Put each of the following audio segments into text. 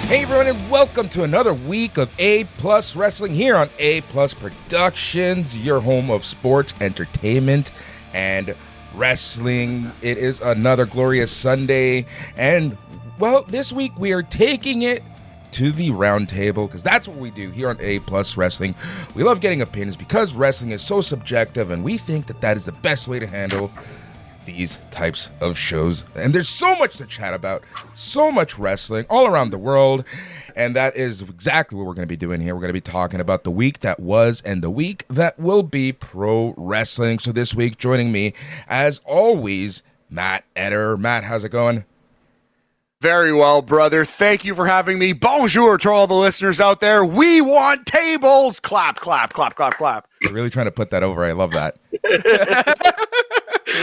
Hey everyone, and welcome to another week of A Plus Wrestling here on A Plus Productions, your home of sports, entertainment, and wrestling. It is another glorious Sunday, and well, this week we are taking it to the round table, because that's what we do here on A Plus Wrestling. We love getting opinions because wrestling is so subjective, and we think that that is the best way to handle these types of shows. And there's so much to chat about, so much wrestling all around the world, and that is exactly what we're going to be doing here. We're going to be talking about the week that was and the week that will be pro wrestling. So this week, joining me, as always, Matt Ederer. Matt, how's it going? Very well, brother. Thank you for having me. Bonjour to all the listeners out there. We want tables. Clap, clap, clap, clap, clap. You're really trying to put that over. I love that.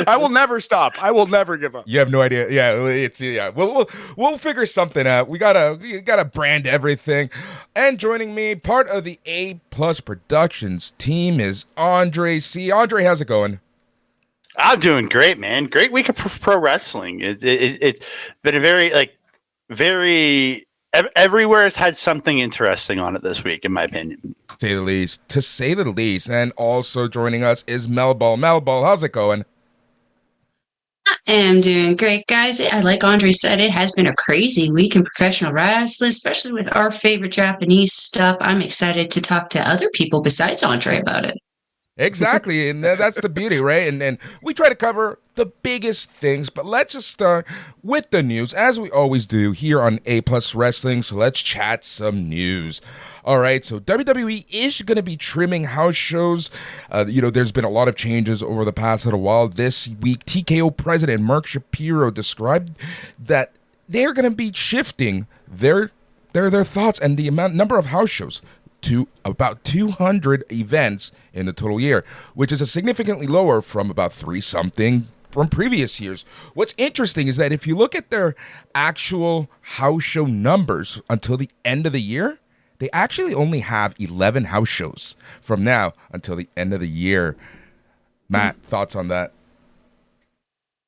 I will never stop. I will never give up. You have no idea. Yeah. We'll figure something out. We gotta brand everything. And joining me, part of the A Plus Productions team is Andre C. Andre, how's it going? I'm doing great, man. Great week of pro wrestling. It's been a very everywhere has had something interesting on it this week, in my opinion. To say the least. And also joining us is Melball. Melball, how's it going? I am doing great, guys. Like Andre said, it has been a crazy week in professional wrestling, especially with our favorite Japanese stuff. I'm excited to talk to other people besides Andre about it. Exactly, and that's the beauty, right? And we try to cover the biggest things, but let's just start with the news, as we always do here on A Plus Wrestling. So let's chat some news. All right, so WWE is going to be trimming house shows. There's been a lot of changes over the past little while. This week, TKO president Mark Shapiro described that they're going to be shifting their thoughts and the number of house shows to about 200 events in the total year, which is a significantly lower from about 3-something from previous years. What's interesting is that if you look at their actual house show numbers until the end of the year, they actually only have 11 house shows from now until the end of the year. Matt, thoughts on that?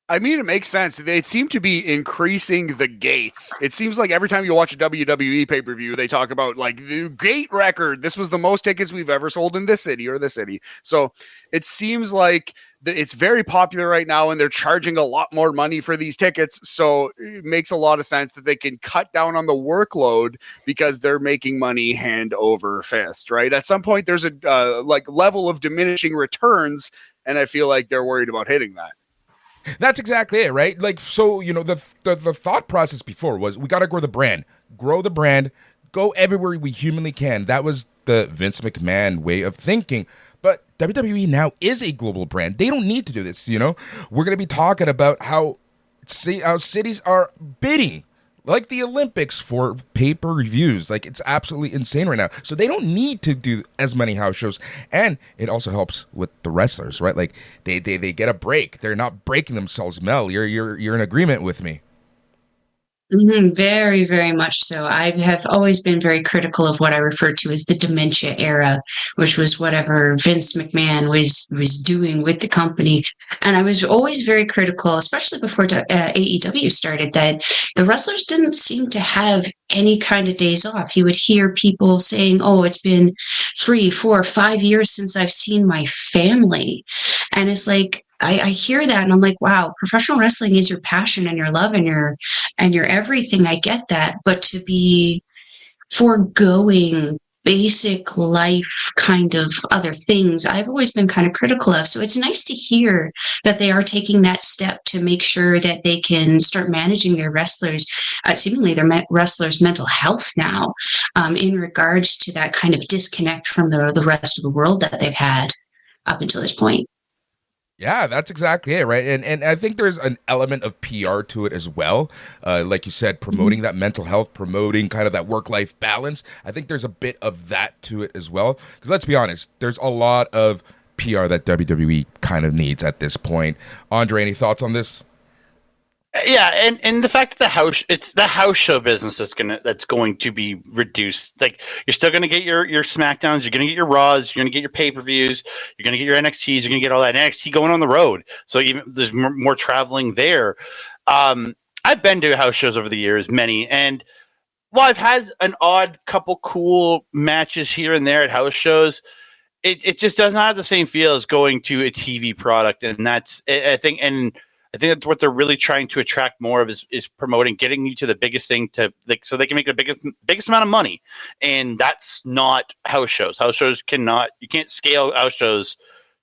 I mean, it makes sense. They seem to be increasing the gates. It seems like every time you watch a WWE pay-per-view, they talk about, like, the gate record. This was the most tickets we've ever sold in this city or this city. So it seems like it's very popular right now, and they're charging a lot more money for these tickets. So it makes a lot of sense that they can cut down on the workload because they're making money hand over fist, right? At some point, there's a level of diminishing returns, and I feel like they're worried about hitting that. That's exactly it, right? Like, so, the thought process before was we got to grow the brand, go everywhere we humanly can. That was the Vince McMahon way of thinking. But WWE now is a global brand. They don't need to do this, We're going to be talking about how cities are bidding like the Olympics for pay-per-views. Like, it's absolutely insane right now. So they don't need to do as many house shows. And it also helps with the wrestlers, right? Like, they get a break. They're not breaking themselves. Mel, you're in agreement with me. Mm-hmm, very, very much so. I have always been very critical of what I refer to as the dementia era, which was whatever Vince McMahon was doing with the company. And I was always very critical, especially before AEW started, that the wrestlers didn't seem to have any kind of days off. You would hear people saying, oh, it's been 3, 4, 5 years since I've seen my family. And it's like, I hear that and I'm like, wow, professional wrestling is your passion and your love and your everything. I get that. But to be foregoing basic life kind of other things, I've always been kind of critical of. So it's nice to hear that they are taking that step to make sure that they can start managing their wrestlers, seemingly their wrestlers' mental health now, in regards to that kind of disconnect from the rest of the world that they've had up until this point. Yeah, that's exactly it, right? And I think there's an element of PR to it as well. Like you said, promoting that mental health, promoting kind of that work-life balance. I think there's a bit of that to it as well. Because let's be honest, there's a lot of PR that WWE kind of needs at this point. Andre, any thoughts on this? Yeah, and the fact that it's the house show business that's going to be reduced. Like, you're still gonna get your SmackDowns, you're gonna get your Raws, you're gonna get your pay-per-views, you're gonna get your NXTs, you're gonna get all that NXT going on the road. So even there's more traveling there. I've been to house shows over the years, many, and Well, I've had an odd couple cool matches here and there at house shows. It just does not have the same feel as going to a TV product, and that's I think that's what they're really trying to attract more of is promoting, getting you to the biggest thing so they can make the biggest amount of money, and that's not house shows. House shows you can't scale house shows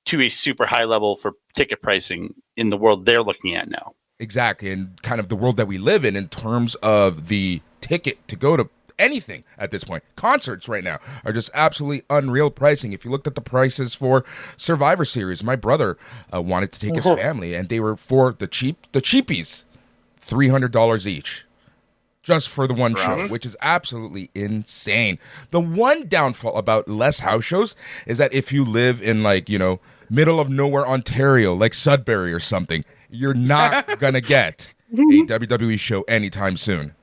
to a super high level for ticket pricing in the world they're looking at now. Exactly, and kind of the world that we live in terms of the ticket to go to anything at this point. Concerts right now are just absolutely unreal pricing. If you looked at the prices for Survivor Series, my brother wanted to take his family, and they were for the cheapies, $300 each. Just for the one show, which is absolutely insane. The one downfall about less house shows is that if you live in middle of nowhere Ontario, like Sudbury or something, you're not gonna get a WWE show anytime soon.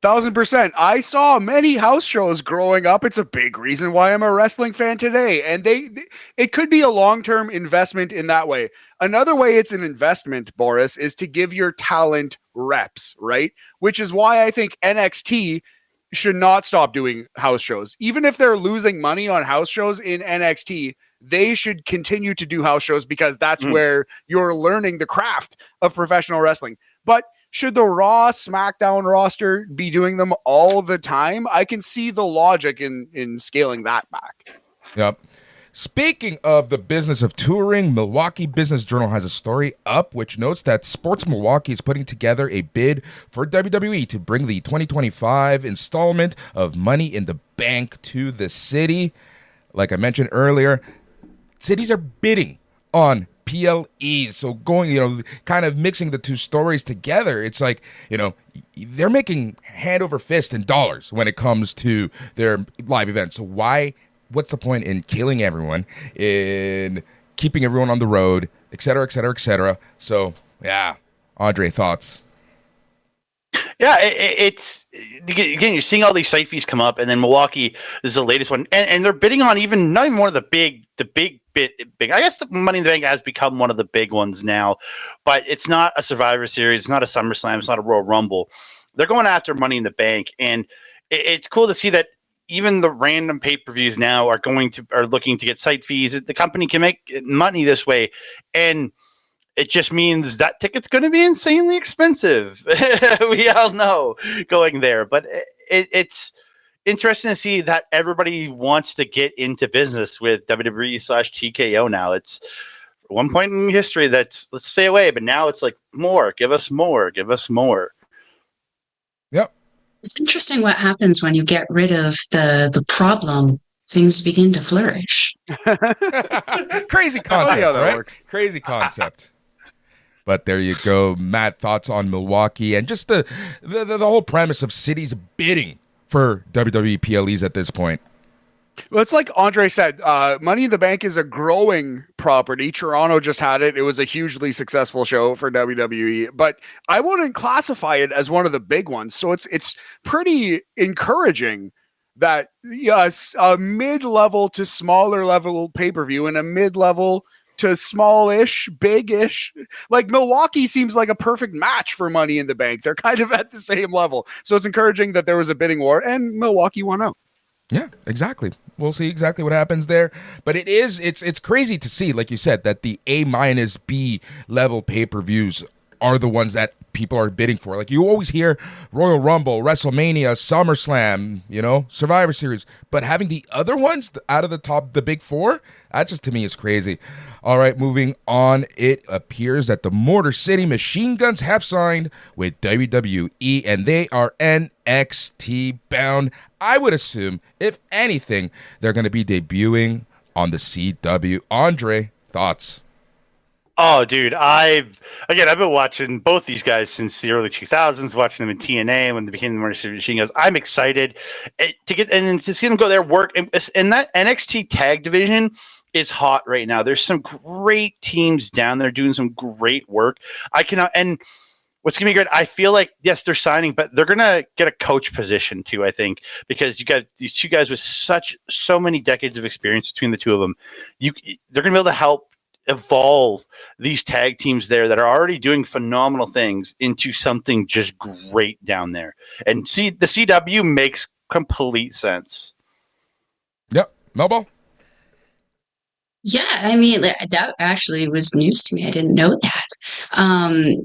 1,000%. I saw many house shows growing up. It's a big reason why I'm a wrestling fan today. And it could be a long-term investment in that way. Another way it's an investment, Boris, is to give your talent reps, right? Which is why I think NXT should not stop doing house shows. Even if they're losing money on house shows in NXT, they should continue to do house shows because that's where you're learning the craft of professional wrestling. But should the Raw SmackDown roster be doing them all the time? I can see the logic in scaling that back. Yep. Speaking of the business of touring, Milwaukee Business Journal has a story up which notes that Sports Milwaukee is putting together a bid for WWE to bring the 2025 installment of Money in the Bank to the city. Like I mentioned earlier, cities are bidding on PLEs. So going, kind of mixing the two stories together, it's like, they're making hand over fist in dollars when it comes to their live events. So what's the point in killing everyone, in keeping everyone on the road, et cetera, et cetera, et cetera? So, yeah. Andre, thoughts? Yeah, it's again, you're seeing all these site fees come up, and then Milwaukee is the latest one, and they're bidding on not even one of the big. I guess the Money in the Bank has become one of the big ones now, but it's not a Survivor Series, it's not a SummerSlam, it's not a Royal Rumble. They're going after Money in the Bank, and it's cool to see that even the random pay-per-views now are looking to get site fees. The company can make money this way, and it just means that ticket's going to be insanely expensive. We all know going there, but it's interesting to see that everybody wants to get into business with WWE/TKO now. It's one point in history let's stay away, but now it's like more, give us more, give us more. Yep. It's interesting what happens when you get rid of the problem. Things begin to flourish. Crazy concept, right? Works. Crazy concept. But there you go, Matt. Thoughts on Milwaukee and just the whole premise of cities bidding for WWE PLEs at this point. Well, it's like Andre said, Money in the Bank is a growing property. Toronto just had it. It was a hugely successful show for WWE, but I wouldn't classify it as one of the big ones. So it's pretty encouraging that a mid-level to smaller level pay-per-view and a mid-level to smallish, big-ish. Like Milwaukee seems like a perfect match for Money in the Bank. They're kind of at the same level. So it's encouraging that there was a bidding war and Milwaukee won out. Yeah, exactly. We'll see exactly what happens there. But it's crazy to see, like you said, that the A-B level pay-per-views are the ones that people are bidding for. Like you always hear Royal Rumble, WrestleMania, SummerSlam, Survivor Series. But having the other ones out of the top, the big four, that just to me is crazy. All right, moving on. It appears that the Motor City Machine Guns have signed with WWE, and they are NXT bound. I would assume, if anything, they're going to be debuting on the CW. Andre, thoughts? Oh, dude, I've been watching both these guys since the early 2000s, watching them in TNA when they became the Motor City Machine Guns. I'm excited to see them go there, work. And that NXT tag division is hot right now. There's some great teams down there doing some great work. And what's going to be great, I feel like, yes, they're signing, but they're going to get a coach position too, I think, because you got these two guys with so many decades of experience between the two of them. They're going to be able to help evolve these tag teams there that are already doing phenomenal things into something just great down there. And see, the CW makes complete sense. Yep. Melball? Yeah, I mean, that actually was news to me. I didn't know that. I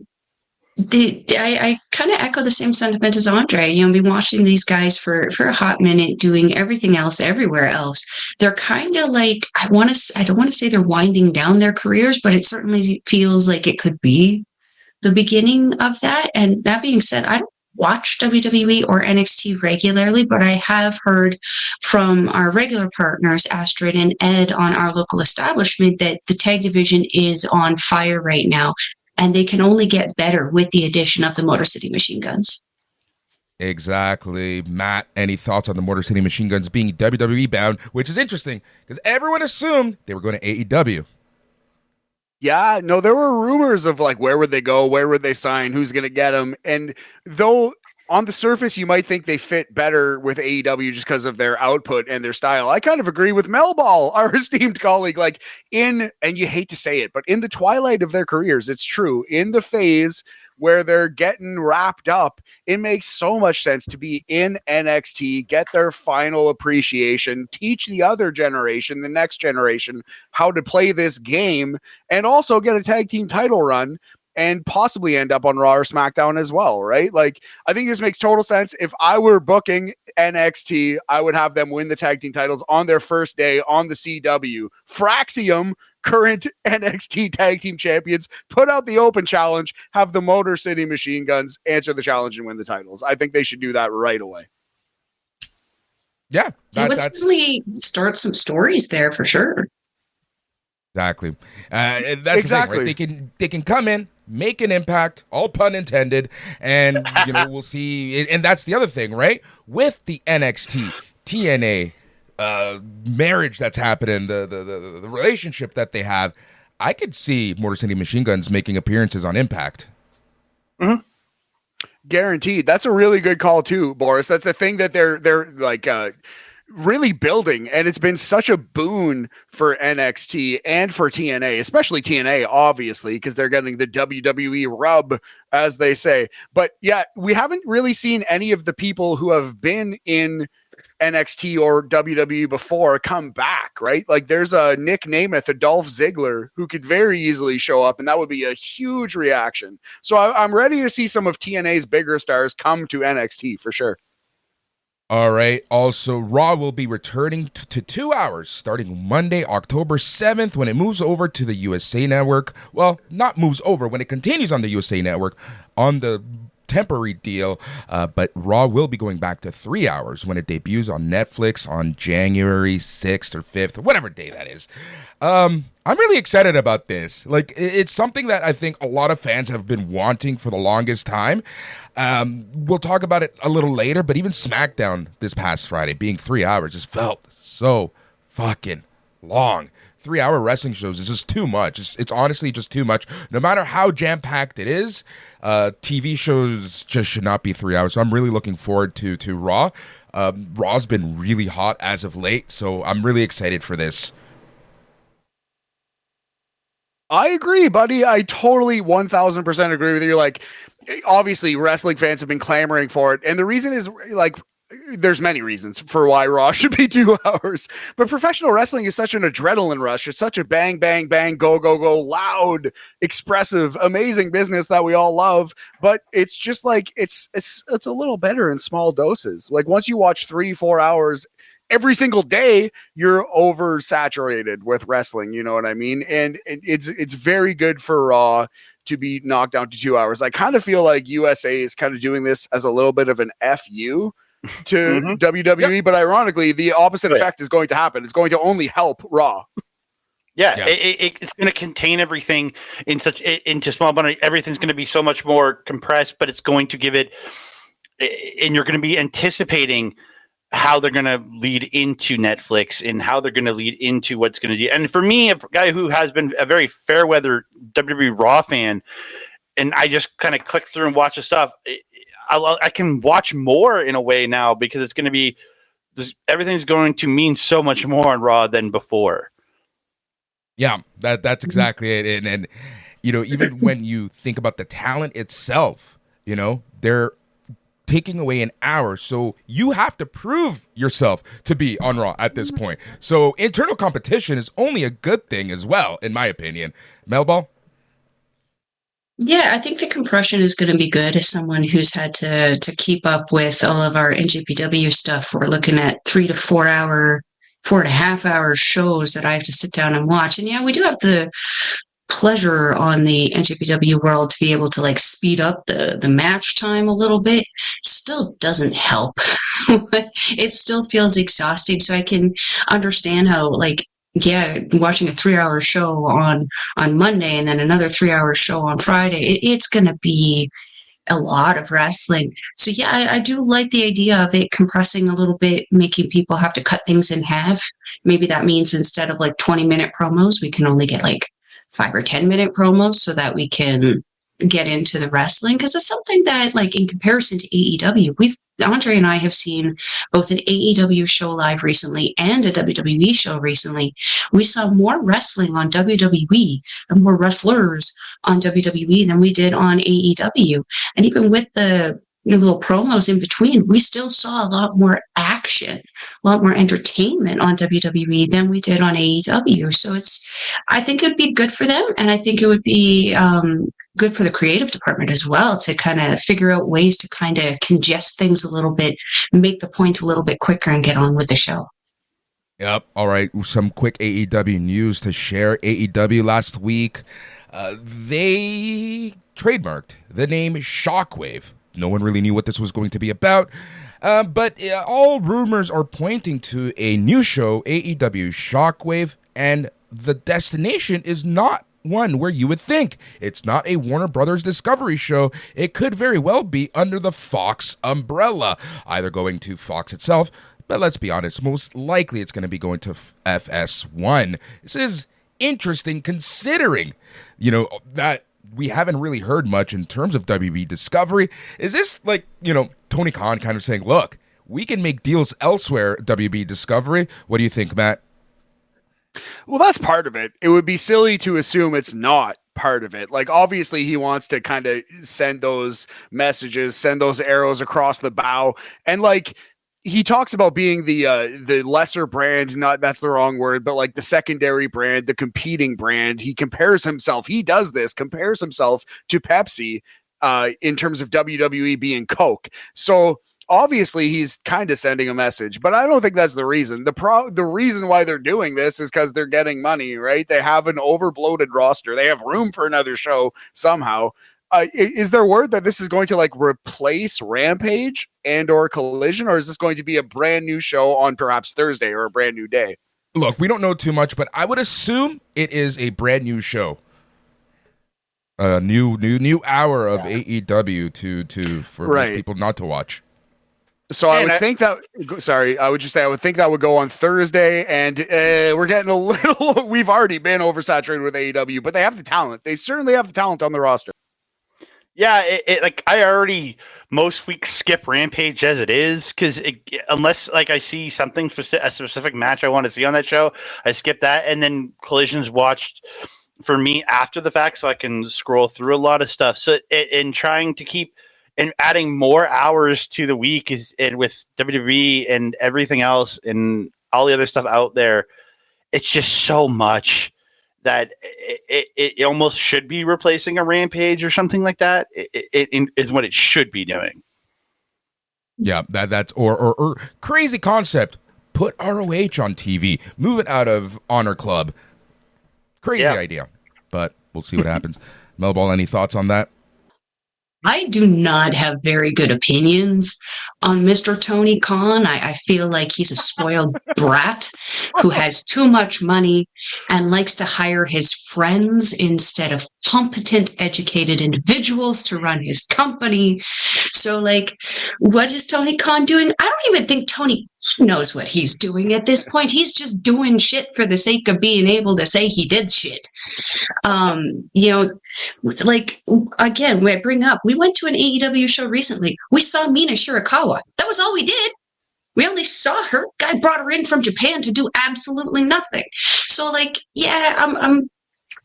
kind of echo the same sentiment as Andre. You know, been watching these guys for a hot minute, doing everything else everywhere else. They're kind of like, I don't want to say they're winding down their careers, but it certainly feels like it could be the beginning of that. And that being said, I don't watch WWE or NXT regularly, but I have heard from our regular partners, Astrid and Ed, on our local establishment that the tag division is on fire right now, and they can only get better with the addition of the Motor City Machine Guns. Exactly. Matt, any thoughts on the Motor City Machine Guns being WWE bound, which is interesting because everyone assumed they were going to AEW. Yeah, no, there were rumors of like, where would they go? Where would they sign? Who's going to get them? And though on the surface, you might think they fit better with AEW just because of their output and their style, I kind of agree with Melball, our esteemed colleague. Like and you hate to say it, but in the twilight of their careers, it's true. In the phase where they're getting wrapped up, it makes so much sense to be in NXT, get their final appreciation, teach the other generation, the next generation, how to play this game, and also get a tag team title run and possibly end up on Raw or SmackDown as well, right? Like, I think this makes total sense. If I were booking NXT, I would have them win the tag team titles on their first day on the CW. Fraxium, current NXT tag team champions, put out the open challenge, have the Motor City Machine Guns answer the challenge and win the titles. I think they should do that right away. Yeah. Let's really start some stories there for sure. Exactly. And that's exactly the thing, right? They can come in, make an impact, all pun intended, and we'll see. And that's the other thing, right? With the NXT, TNA marriage that's happening, the relationship that they have, I could see Motor City Machine Guns making appearances on Impact. Mm-hmm. Guaranteed. That's a really good call too, Boris. That's a thing that they're like really building, and it's been such a boon for NXT and for TNA, especially TNA, obviously, because they're getting the WWE rub, as they say. But yeah, we haven't really seen any of the people who have been in NXT or WWE before come back, right? Like there's a Nick Namath, a Dolph Ziggler, who could very easily show up, and that would be a huge reaction. So I'm ready to see some of TNA's bigger stars come to NXT for sure. All right. Also, Raw will be returning to 2 hours starting Monday, October 7th, when it moves over to the USA Network. Well, not moves over, when it continues on the USA Network on the temporary deal, but Raw will be going back to 3 hours when it debuts on Netflix on January 6th or 5th, or whatever day that is. I'm really excited about this. Like, it's something that I think a lot of fans have been wanting for the longest time. We'll talk about it a little later, but even SmackDown this past Friday being 3 hours just felt so fucking long. 3 hour wrestling shows is just too much. It's honestly just too much. No matter how jam-packed it is, TV shows just should not be 3 hours. So I'm really looking forward to Raw. Raw's been really hot as of late, so I'm really excited for this. I agree, buddy. I totally 1000% agree with you. Like, obviously, wrestling fans have been clamoring for it. And the reason is, like, there's many reasons for why Raw should be 2 hours. But professional wrestling is such an adrenaline rush. It's such a bang, bang, bang, go, go, go, loud, expressive, amazing business that we all love. But it's just like, it's a little better in small doses. Like, once you watch 3-4 hours every single day, you're oversaturated with wrestling. You know what I mean? And it's very good for Raw to be knocked down to 2 hours. I kind of feel like USA is kind of doing this as a little bit of an FU to WWE, but ironically, the opposite effect is going to happen. It's going to only help Raw. Yeah. It's going to contain everything into small bunch. Everything's going to be so much more compressed, but it's going to give it, and you're going to be anticipating how they're going to lead into Netflix and how they're going to lead into what's going to do. And for me, a guy who has been a very fair weather WWE Raw fan, and I just kind of click through and watch the stuff, I can watch more in a way now because it's going to be everything's going to mean so much more on Raw than before. Yeah, that's exactly it. And even when you think about the talent itself, they're taking away an hour. So you have to prove yourself to be on Raw at this point. So internal competition is only a good thing as well, in my opinion. Melball? Yeah, I think the compression is going to be good as someone who's had to keep up with all of our NJPW stuff. We're looking at 3 to 4 hour, 4.5 hour shows that I have to sit down and watch. And yeah, we do have the pleasure on the NJPW world to be able to like speed up the match time a little bit. Still doesn't help. It still feels exhausting. So I can understand how like yeah, watching a 3 hour show on Monday and then another 3 hour show on Friday, it's going to be a lot of wrestling. So yeah, I do like the idea of it compressing a little bit, making people have to cut things in half. Maybe that means instead of like 20-minute promos, we can only get like 5 or 10 minute promos so that we can get into the wrestling. Because it's something that like in comparison to AEW, Andre and I have seen both an AEW show live recently and a WWE show recently. We saw more wrestling on WWE and more wrestlers on WWE than we did on AEW. And even with the little promos in between, we still saw a lot more action, a lot more entertainment on WWE than we did on AEW. So I think it would be good for them. And I think it would be good for the creative department as well to kind of figure out ways to kind of congest things a little bit, make the point a little bit quicker and get on with the show. Yep. All right. Some quick AEW news to share. AEW last week, they trademarked the name Shockwave. No one really knew what this was going to be about, but all rumors are pointing to a new show, AEW Shockwave, and the destination is not one where you would think. It's not a Warner Brothers Discovery show. It could very well be under the Fox umbrella, either going to Fox itself, but let's be honest, most likely it's going to be going to FS1. This is interesting considering, that we haven't really heard much in terms of WB Discovery. Is this like, Tony Khan kind of saying, look, we can make deals elsewhere, WB Discovery? What do you think, Matt? Well, that's part of it. It would be silly to assume it's not part of it. Like, obviously, he wants to kind of send those messages, send those arrows across the bow. And like, he talks about being the lesser brand, not that's the wrong word, but like the secondary brand, the competing brand. He compares himself. He does this, compares himself to Pepsi in terms of WWE being Coke. So obviously he's kind of sending a message, but I don't think that's the reason. The reason why they're doing this is because they're getting money, right? They have an overbloated roster. They have room for another show somehow. Is there word that this is going to like replace Rampage and or Collision, or is this going to be a brand new show on perhaps Thursday or a brand new day? Look, we don't know too much, but I would assume it is a brand new show. A new hour of AEW for most people not to watch. So I would think that. Sorry, I would just say I would think that would go on Thursday, and we're getting a little. We've already been oversaturated with AEW, but they have the talent. They certainly have the talent on the roster. Yeah, like I already most weeks skip Rampage as it is because unless like I see something a specific match I want to see on that show, I skip that, and then Collision's watched for me after the fact, so I can scroll through a lot of stuff. So in trying to keep and adding more hours to the week and with WWE and everything else and all the other stuff out there, it's just so much that it almost should be replacing a Rampage or something like that. It is what it should be doing. Yeah, that's or crazy concept. Put ROH on TV. Move it out of Honor Club. Crazy idea, but we'll see what happens. Melball, any thoughts on that? I do not have very good opinions on Mr. Tony Khan. I feel like he's a spoiled brat who has too much money and likes to hire his friends instead of competent, educated individuals to run his company. So, like, what is Tony Khan doing? I don't even think Tony knows what he's doing at this point. He's just doing shit for the sake of being able to say he did shit. Like, again, we went to an AEW show recently. We saw Mina Shirakawa. That was all we did. We only saw her. Guy brought her in from Japan to do absolutely nothing. So, like, yeah, I'm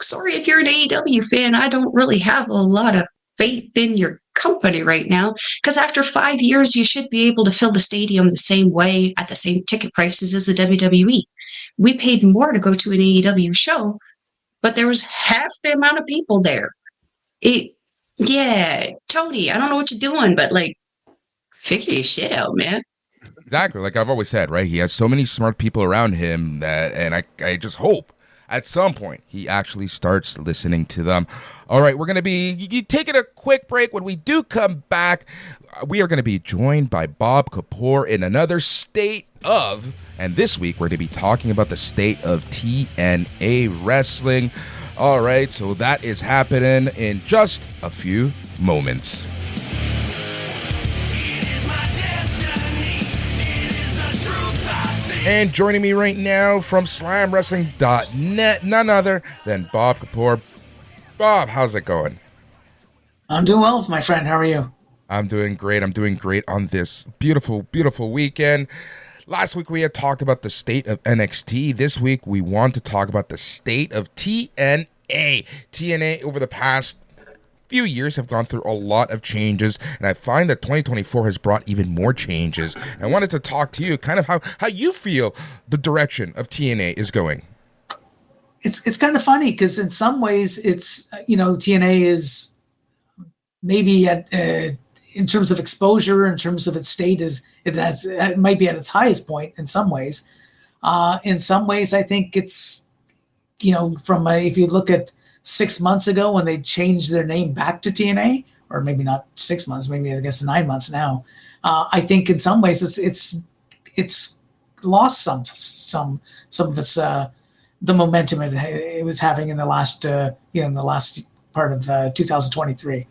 sorry if you're an AEW fan. I don't really have a lot of faith in your company right now, because after 5 years, you should be able to fill the stadium the same way at the same ticket prices as the WWE. We paid more to go to an AEW show, but there was half the amount of people there. Yeah, Tony, I don't know what you're doing, but like, figure your shit out, man. Exactly, like I've always said, right? He has so many smart people around him that, and I just hope at some point he actually starts listening to them. All right, we're going to be taking a quick break. When we do come back, we are going to be joined by Bob Kapoor in another state of, and this week we're going to be talking about the state of TNA wrestling. All right, so that is happening in just a few moments. And joining me right now from SlamWrestling.net, none other than Bob Kapoor. Bob, how's it going? I'm doing well, my friend. How are you? I'm doing great. I'm doing great on this beautiful, beautiful weekend. Last week we had talked about the state of NXT. This week we want to talk about the state of TNA. TNA over the past few years have gone through a lot of changes, and I find that 2024 has brought even more changes. I wanted to talk to you kind of how you feel the direction of TNA is going. It's kind of funny because in some ways it's, TNA is maybe at in terms of exposure, in terms of its state, it might be at its highest point in some ways. In some ways, I think it's, if you look at 6 months ago when they changed their name back to TNA, or maybe not 6 months, maybe I guess 9 months now. I think in some ways it's lost some of its the momentum it was having in the last part of 2023.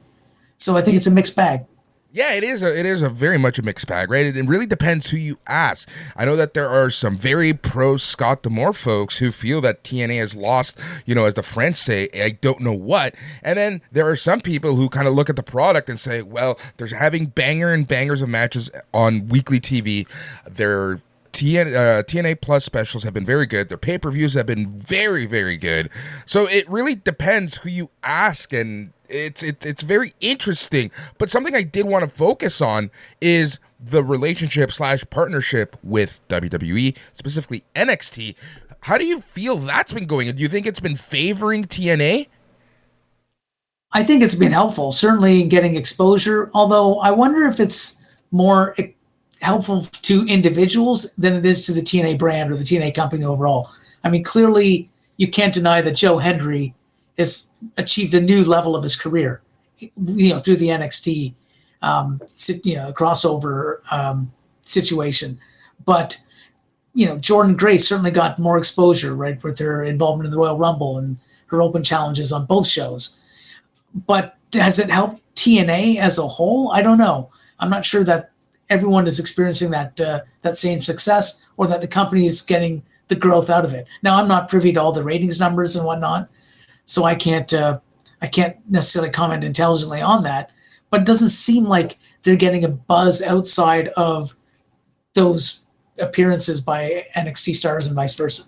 So I think it's a mixed bag. Yeah, it is a very much a mixed bag, right? It really depends who you ask. I know that there are some very pro Scott D'Amore folks who feel that TNA has lost, as the French say, I don't know what. And then there are some people who kind of look at the product and say, well, they're having bangers of matches on weekly TV. Their TNA Plus specials have been very good. Their pay-per-views have been very, very good. So it really depends who you ask, and it's very interesting. But something I did want to focus on is the relationship / partnership with WWE, specifically NXT. How do you feel that's been going? Do you think it's been favoring TNA? I think it's been helpful, certainly in getting exposure, although I wonder if it's more helpful to individuals than it is to the TNA brand or the TNA company overall. I mean, clearly you can't deny that Joe Hendry has achieved a new level of his career, through the NXT, crossover situation. But, Jordan Grace certainly got more exposure, right, with her involvement in the Royal Rumble and her open challenges on both shows. But has it helped TNA as a whole? I don't know. I'm not sure that everyone is experiencing that same success, or that the company is getting the growth out of it. Now, I'm not privy to all the ratings numbers and whatnot, so I can't necessarily comment intelligently on that. But it doesn't seem like they're getting a buzz outside of those appearances by NXT stars and vice versa.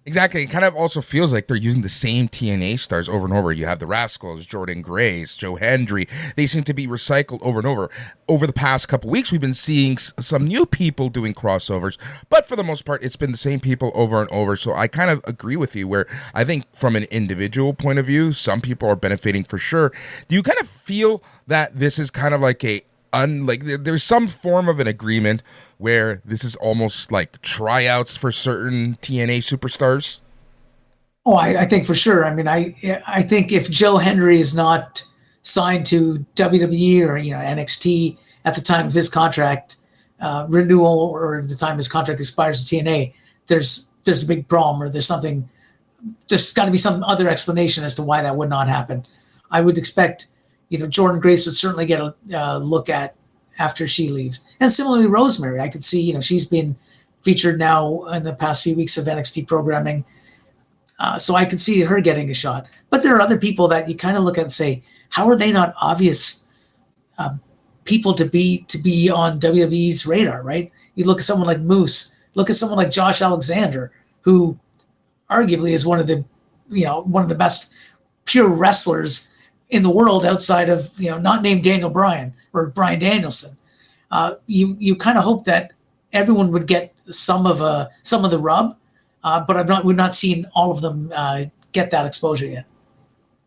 Exactly. It kind of also feels like they're using the same TNA stars over and over. You have the Rascals, Jordan Grace, Joe Hendry. They seem to be recycled over and over. Over the past couple weeks, we've been seeing some new people doing crossovers, but for the most part, it's been the same people over and over. So I kind of agree with you where I think from an individual point of view, some people are benefiting for sure. Do you kind of feel that this is kind of like there's some form of an agreement where this is almost like tryouts for certain TNA superstars? Oh, I think for sure. I mean, I think if Joe Hendry is not signed to WWE or NXT at the time of his contract renewal, or the time his contract expires to TNA, there's a big problem, or there's got to be some other explanation as to why that would not happen. I would expect, Jordan Grace would certainly get a look at after she leaves. And similarly, Rosemary, I could see, she's been featured now in the past few weeks of NXT programming. So I could see her getting a shot. But there are other people that you kind of look at and say, how are they not obvious people to be on WWE's radar, right? You look at someone like Moose, look at someone like Josh Alexander, who arguably is one of the best pure wrestlers in the world outside of, not named Daniel Bryan or Bryan Danielson. You kind of hope that everyone would get some of the rub, but we've not seen all of them get that exposure yet.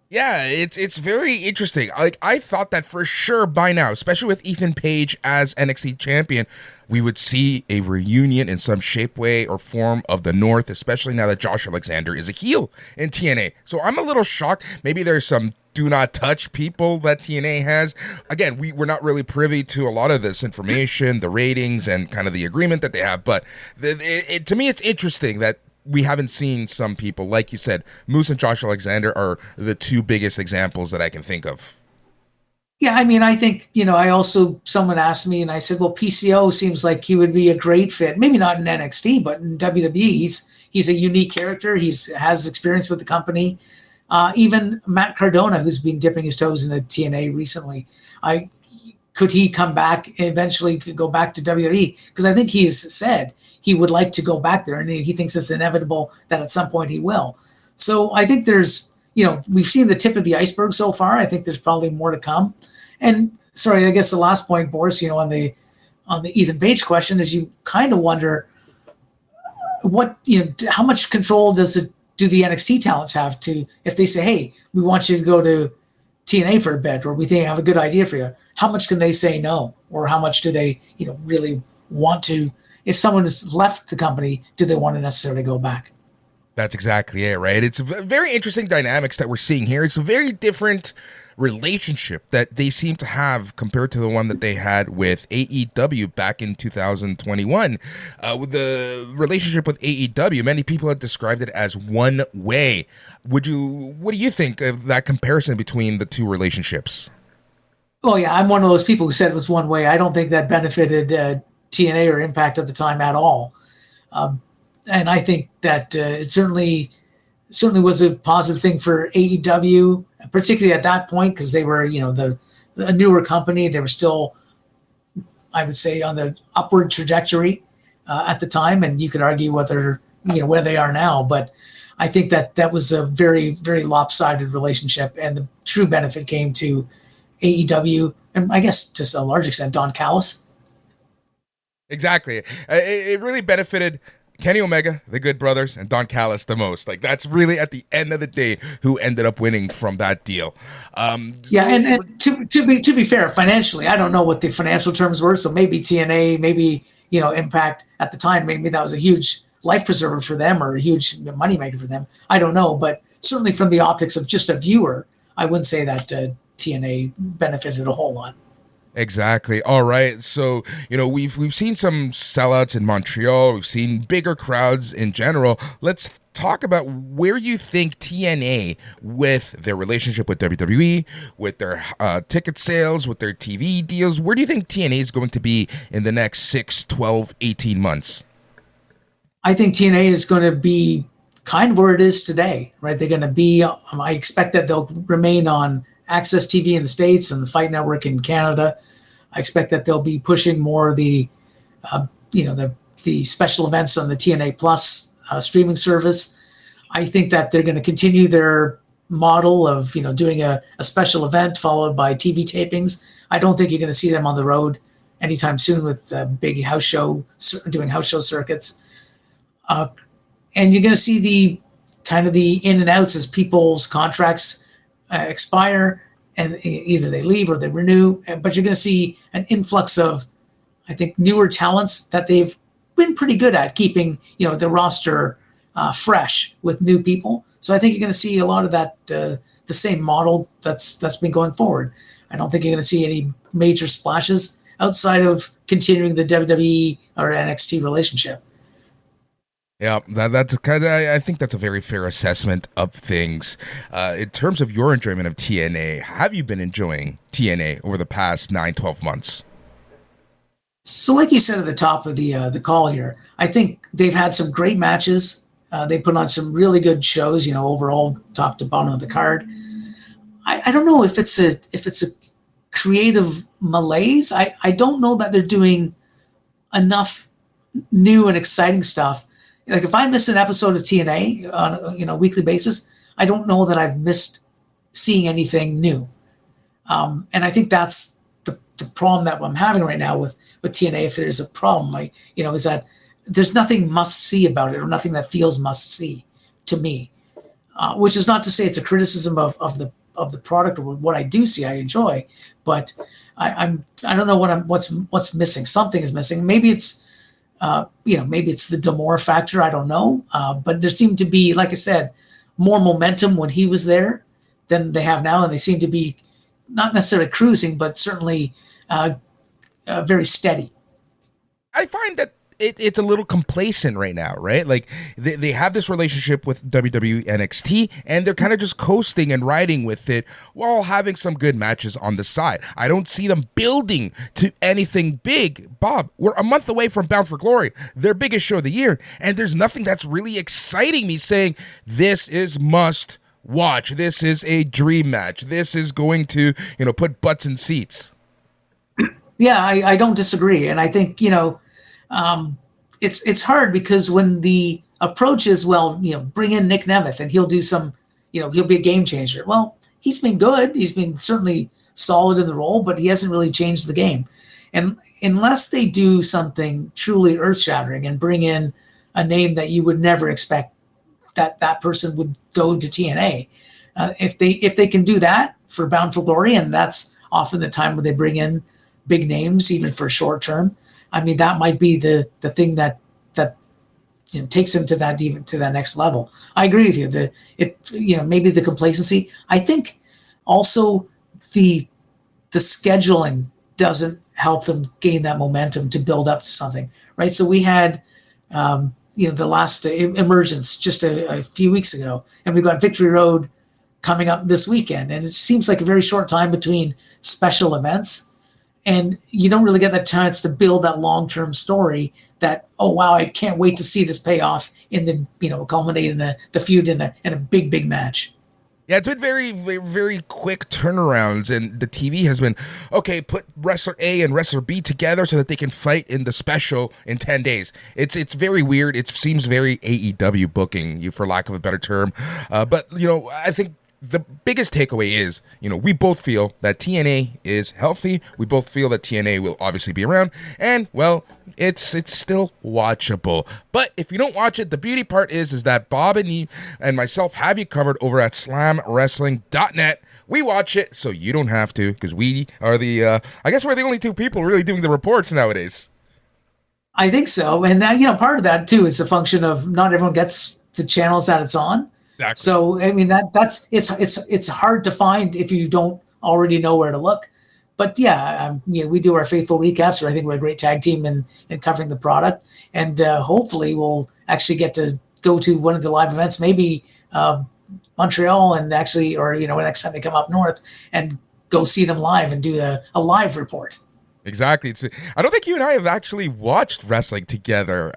Yeah, it's very interesting. Like, I thought that for sure by now, especially with Ethan Page as NXT champion, we would see a reunion in some shape, way, or form of the North, especially now that Josh Alexander is a heel in TNA. So I'm a little shocked. Maybe there's some do not touch people that TNA has. Again, we're not really privy to a lot of this information, the ratings, and kind of the agreement that they have. But to me, it's interesting that we haven't seen some people, like you said. Moose and Josh Alexander are the two biggest examples that I can think of. Yeah, I mean, I think, someone asked me and I said, well, PCO seems like he would be a great fit. Maybe not in NXT, but in WWE, he's a unique character. Has experience with the company. Even Matt Cardona, who's been dipping his toes into TNA recently, could he come back eventually, go back to WWE? Because I think he has said he would like to go back there, and he thinks it's inevitable that at some point he will. So I think there's, we've seen the tip of the iceberg so far. I think there's probably more to come. And sorry, I guess the last point, Boris, on the Ethan Page question is you kind of wonder how much control do the NXT talents have to, if they say, hey, we want you to go to TNA for a bit, or we think I have a good idea for you, how much can they say no? Or how much do they, really want to, if someone has left the company, do they want to necessarily go back? That's exactly it, right? It's very interesting dynamics that we're seeing here. It's a very different relationship that they seem to have compared to the one that they had with AEW back in 2021. With the relationship with AEW, many people have described it as one way. What do you think of that comparison between the two relationships? Oh yeah, I'm one of those people who said it was one way. I don't think that benefited TNA or Impact at the time at all. And I think that it certainly was a positive thing for AEW, particularly at that point, because they were, a newer company. They were still, I would say, on the upward trajectory at the time. And you could argue whether, where they are now. But I think that was a very, very lopsided relationship. And the true benefit came to AEW, and I guess to a large extent, Don Callis. Exactly. It really benefited Kenny Omega, the Good Brothers, and Don Callis the most. Like, that's really, at the end of the day, who ended up winning from that deal. Yeah, and to be fair, financially, I don't know what the financial terms were. So maybe TNA, maybe Impact at the time, maybe that was a huge life preserver for them or a huge moneymaker for them. I don't know, but certainly from the optics of just a viewer, I wouldn't say that TNA benefited a whole lot. Exactly. All right. So, we've seen some sellouts in Montreal. We've seen bigger crowds in general. Let's talk about where you think TNA, with their relationship with WWE, with their ticket sales, with their TV deals, where do you think TNA is going to be in the next 6, 12, 18 months? I think TNA is going to be kind of where it is today, right? They're going to be, I expect that they'll remain on Access TV in the States and the Fight Network in Canada. I expect that they'll be pushing more the special events on the TNA Plus streaming service. I think that they're going to continue their model of doing a special event followed by TV tapings. I don't think you're going to see them on the road anytime soon with big house show doing house show circuits. And you're going to see the kind of the in and outs as people's contracts expire, and either they leave or they renew. But you're going to see an influx of, I think, newer talents that they've been pretty good at keeping, the roster fresh with new people. So I think you're going to see a lot of that, the same model that's been going forward. I don't think you're going to see any major splashes outside of continuing the WWE or NXT relationship. Yeah, that's kind of. I think that's a very fair assessment of things. In terms of your enjoyment of TNA, have you been enjoying TNA over the past 9, 12 months? So, like you said at the top of the call here, I think they've had some great matches. They put on some really good shows. Overall, top to bottom of the card. I don't know if it's a creative malaise. I don't know that they're doing enough new and exciting stuff. Like if I miss an episode of TNA on a weekly basis, I don't know that I've missed seeing anything new. And I think that's the problem that I'm having right now with TNA. If there's a problem, is that there's nothing must see about it, or nothing that feels must see to me. Which is not to say it's a criticism of the product or what I do see. I enjoy, but I don't know what's missing. Something is missing. Maybe it's maybe it's the D'Amore factor. I don't know. But there seemed to be, like I said, more momentum when he was there than they have now, and they seem to be not necessarily cruising, but certainly very steady. I find that it's a little complacent right now, right? Like they have this relationship with WWE NXT, and they're kind of just coasting and riding with it while having some good matches on the side. I don't see them building to anything big. Bob, we're a month away from Bound for Glory, their biggest show of the year, and there's nothing that's really exciting me saying this is must watch. This is a dream match. This is going to, put butts in seats. Yeah, I don't disagree. And I think, it's hard because when the approach is, bring in Nick Nemeth and he'll do some, he'll be a game changer. Well, he's been good. He's been certainly solid in the role, but he hasn't really changed the game. And unless they do something truly earth-shattering and bring in a name that you would never expect that person would go to TNA, if they can do that for Bound for Glory, and that's often the time when they bring in big names, even for short term. I mean, that might be the thing that takes him to that next level. I agree with you. Maybe the complacency. I think also the scheduling doesn't help them gain that momentum to build up to something, right? So we had the last Emergence just a few weeks ago, and we've got Victory Road coming up this weekend, and it seems like a very short time between special events. And you don't really get that chance to build that long-term story that, oh, wow, I can't wait to see this pay off in the, culminate in the feud in a big, big match. Yeah, it's been very, very, very quick turnarounds, and the TV has been, okay, put wrestler A and wrestler B together so that they can fight in the special in 10 days. It's very weird. It seems very AEW booking, for lack of a better term. But, I think the biggest takeaway is, we both feel that TNA is healthy. We both feel that TNA will obviously be around, and well, it's still watchable. But if you don't watch it, the beauty part is that Bob and myself have you covered over at slamwrestling.net. We watch it, so you don't have to, because we are I guess we're the only two people really doing the reports nowadays. I think so, and part of that too is the function of not everyone gets the channels that it's on. Exactly. So I mean it's hard to find if you don't already know where to look. But yeah, we do our faithful recaps. I think we're a great tag team in covering the product, and hopefully we'll actually get to go to one of the live events, maybe Montreal, and actually, or next time they come up north, and go see them live and do a live report. Exactly. I don't think you and I have actually watched wrestling together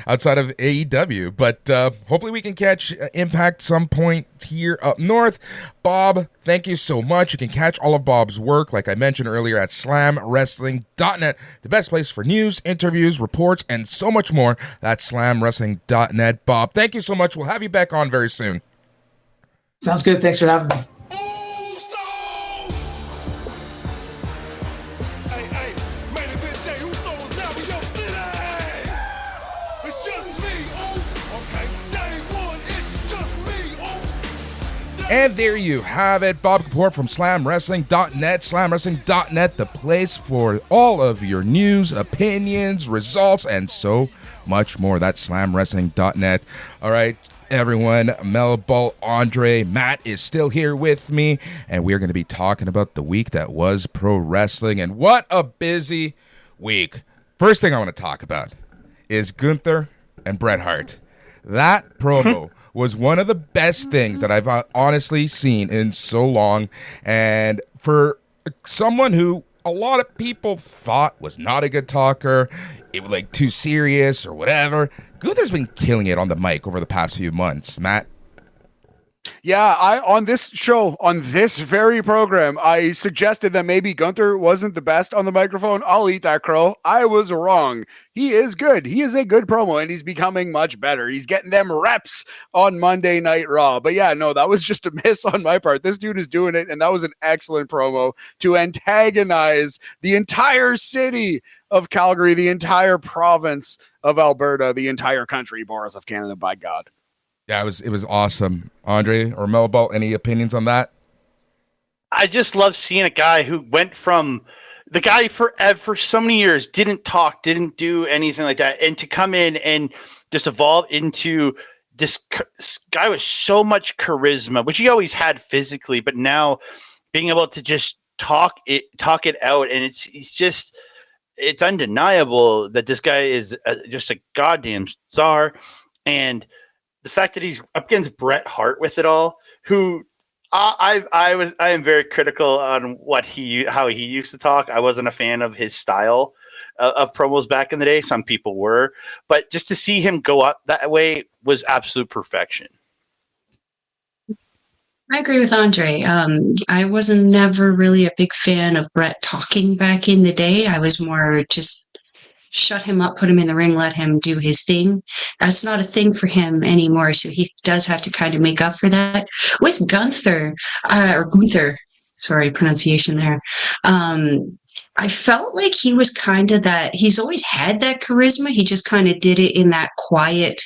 outside of AEW, but hopefully we can catch Impact some point here up north. Bob, thank you so much. You can catch all of Bob's work, like I mentioned earlier, at slamwrestling.net, the best place for news, interviews, reports, and so much more. That's slamwrestling.net. Bob, thank you so much. We'll have you back on very soon. Sounds good. Thanks for having me. And there you have it, Bob Kapoor from slamwrestling.net. Slamwrestling.net, the place for all of your news, opinions, results, and so much more. That's slamwrestling.net. All right, everyone, Melball Andre, Matt is still here with me, and we're going to be talking about the week that was pro wrestling, and what a busy week. First thing I want to talk about is Gunther and Bret Hart. That promo was one of the best things that I've honestly seen in so long. And for someone who a lot of people thought was not a good talker, it was like too serious or whatever, Gunther's been killing it on the mic over the past few months. Matt? Yeah, on this show, on this very program, I suggested that maybe Gunther wasn't the best on the microphone. I'll eat that crow. I was wrong. He is good. He is a good promo, and he's becoming much better. He's getting them reps on Monday Night Raw. But yeah, no, that was just a miss on my part. This dude is doing it, and that was an excellent promo to antagonize the entire city of Calgary, the entire province of Alberta, the entire country, Boris of Canada, by God. Yeah, it was awesome. Andre or Melball, any opinions on that? I just love seeing a guy who went from the guy for so many years, didn't talk, didn't do anything like that, and to come in and just evolve into this guy with so much charisma, which he always had physically, but now being able to just talk it out, and it's undeniable that this guy is just a goddamn star. And the fact that he's up against Bret Hart with it all, who I am very critical on how he used to talk. I wasn't a fan of his style of promos back in the day. Some people were, but just to see him go up that way was absolute perfection. I agree with Andre. I was never really a big fan of Bret talking back in the day. I was more just shut him up, put him in the ring, let him do his thing. That's not a thing for him anymore. So he does have to kind of make up for that. With Gunther, sorry, pronunciation there. I felt like he was kind of he's always had that charisma. He just kind of did it in that quiet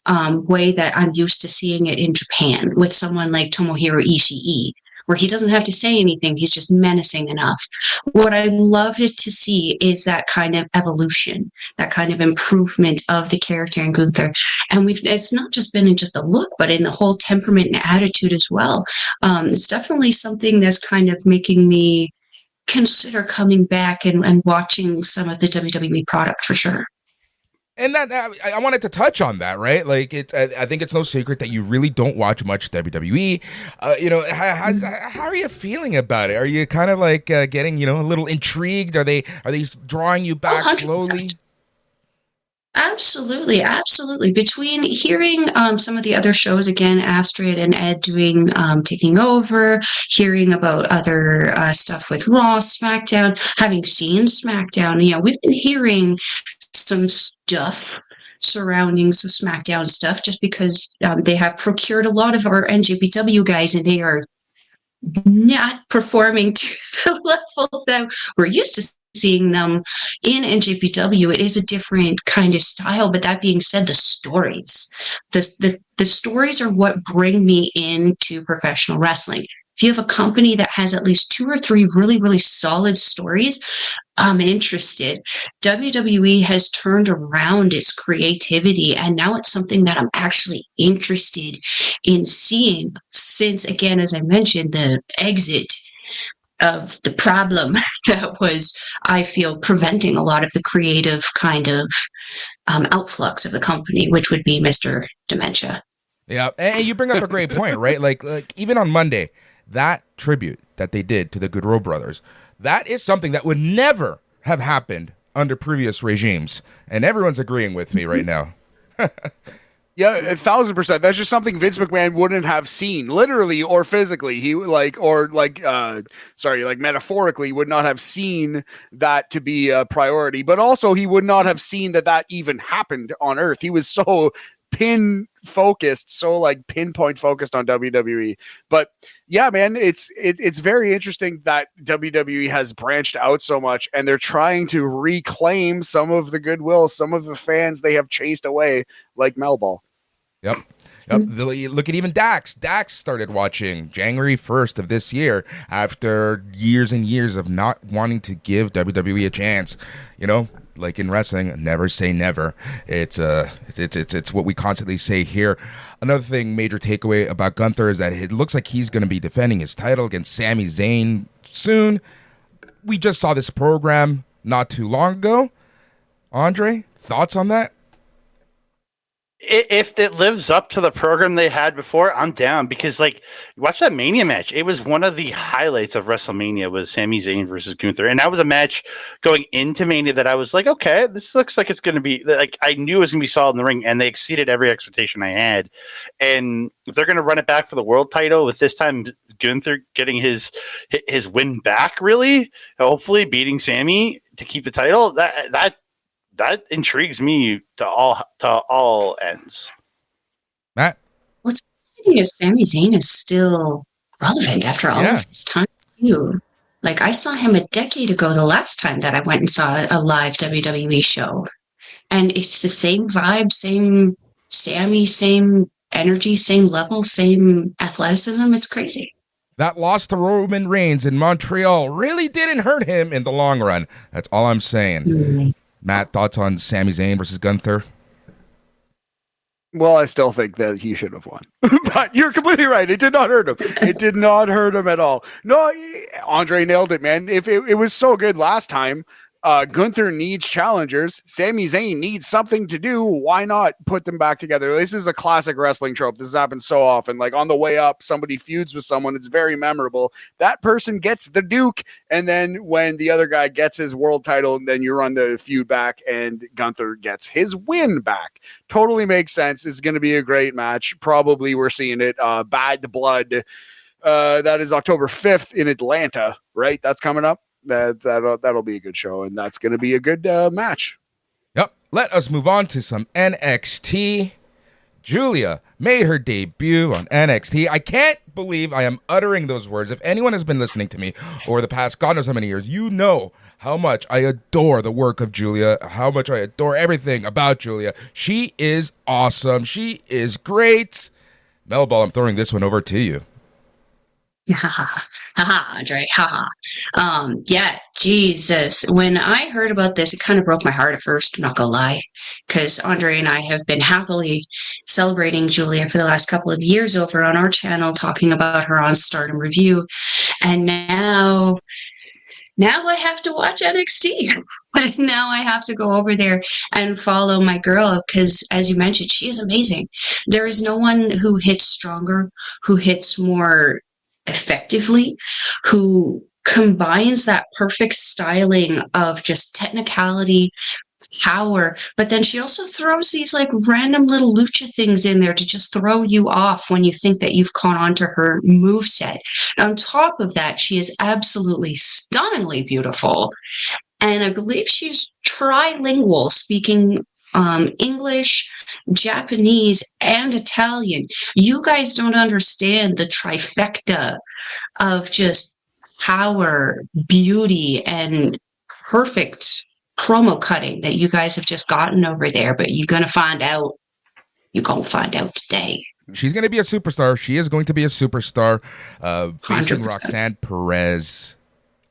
way that I'm used to seeing it in Japan with someone like Tomohiro Ishii, where he doesn't have to say anything. He's just menacing enough. What I love to see is that kind of evolution, that kind of improvement of the character in Gunther. And it's not just been in just the look, but in the whole temperament and attitude as well. It's definitely something that's kind of making me consider coming back and watching some of the WWE product for sure. And that I wanted to touch on that, right? Like, I think it's no secret that you really don't watch much WWE. How are you feeling about it? Are you kind of like getting, a little intrigued? Are they drawing you back 100%. slowly? Absolutely, absolutely. Between hearing some of the other shows, again, Astrid and Ed doing taking over, hearing about other stuff with Raw, SmackDown, having seen SmackDown, we've been hearing some stuff surrounding some SmackDown stuff just because they have procured a lot of our NJPW guys and they are not performing to the level that we're used to seeing them in NJPW. It is a different kind of style, but that being said, the stories are what bring me into professional wrestling. If you have a company that has at least 2 or 3 really, really solid stories, I'm interested. WWE has turned around its creativity, and now it's something that I'm actually interested in seeing since, again, as I mentioned, the exit of the problem that was, I feel, preventing a lot of the creative kind of outflux of the company, which would be Mr. Dementia. Yeah, and you bring up a great point, right? Like even on Monday, that tribute that they did to the Goodrow brothers, that is something that would never have happened under previous regimes, and everyone's agreeing with me right now. Yeah, 1,000%. That's just something Vince McMahon wouldn't have seen, literally or physically. He metaphorically would not have seen that to be a priority, but also he would not have seen that even happened on Earth. He was so pinpoint focused on WWE. But yeah, man, it's very interesting that WWE has branched out so much and they're trying to reclaim some of the goodwill, some of the fans they have chased away, like Melball. Yep. Look at even Dax. Dax started watching January 1st of this year after years and years of not wanting to give WWE a chance. Like in wrestling, never say never. It's what we constantly say here. Another thing, major takeaway about Gunther is that it looks like he's going to be defending his title against Sami Zayn soon. We just saw this program not too long ago. Andre, thoughts on that? If it lives up to the program they had before, I'm down, because like, watch that Mania match. It was one of the highlights of WrestleMania, was Sami Zayn versus Gunther, and that was a match going into Mania that I was like, okay, this looks like it's going to be like, I knew it was going to be solid in the ring, and they exceeded every expectation I had. And if they're going to run it back for the world title, with this time Gunther getting his win back, really, hopefully beating Sami to keep the title, that intrigues me to all ends. Matt? What's fascinating is Sami Zayn is still relevant after all of this time, too. Like, I saw him a decade ago, the last time that I went and saw a live WWE show. And it's the same vibe, same Sami, same energy, same level, same athleticism. It's crazy. That loss to Roman Reigns in Montreal really didn't hurt him in the long run. That's all I'm saying. Mm. Matt, thoughts on Sami Zayn versus Gunther? Well, I still think that he should have won. But you're completely right. It did not hurt him. It did not hurt him at all. No, Andre nailed it, man. If it was so good last time, Gunther needs challengers. Sami Zayn needs something to do. Why not put them back together? This is a classic wrestling trope. This happens so often. Like, on the way up, somebody feuds with someone. It's very memorable. That person gets the Duke, and then when the other guy gets his world title, then you run the feud back, and Gunther gets his win back. Totally makes sense. It's going to be a great match. Probably we're seeing it. Bad Blood. That is October 5th in Atlanta, right? That's coming up. That'll be a good show, and that's going to be a good match. Yep. Let us move on to some NXT. Julia made her debut on NXT. I can't believe I am uttering those words. If anyone has been listening to me over the past God knows how many years, you know how much I adore the work of Julia, how much I adore everything about Julia. She is awesome. She is great. Melball, I'm throwing this one over to you. Andre, yeah, Jesus. When I heard about this, it kind of broke my heart at first, I'm not gonna lie, because Andre and I have been happily celebrating Julia for the last couple of years over on our channel, talking about her on Stardom Review, and now I have to watch NXT. Now I have to go over there and follow my girl, because, as you mentioned, she is amazing. There is no one who hits stronger, who hits more effectively, who combines that perfect styling of just technicality, power, but then she also throws these like random little lucha things in there to just throw you off when you think that you've caught on to her moveset. On top of that, she is absolutely stunningly beautiful, and I believe she's trilingual, speaking English, Japanese, and Italian. You guys don't understand the trifecta of just power, beauty, and perfect promo cutting that you guys have just gotten over there, but you're going to find out. You're going to find out today. She's going to be a superstar. She is going to be a superstar, facing 100%. Roxanne Perez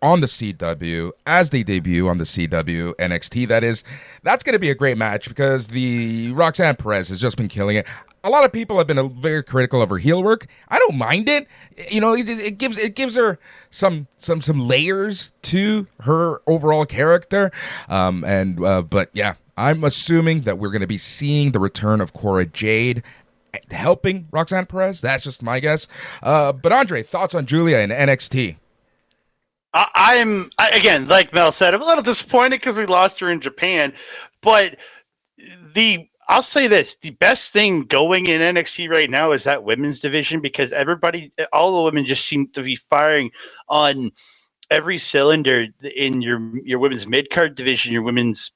on the CW as they debut on the CW NXT. That's going to be a great match, because the Roxanne Perez has just been killing it. A lot of people have been very critical of her heel work. I don't mind it. You know, it gives her some layers to her overall character. But yeah, I'm assuming that we're going to be seeing the return of Cora Jade helping Roxanne Perez. That's just my guess. But Andre, thoughts on Julia in NXT? I'm again, like Mel said, I'm a little disappointed because we lost her in Japan. But I'll say this: the best thing going in NXT right now is that women's division, because all the women just seem to be firing on every cylinder in your women's mid card division, your women's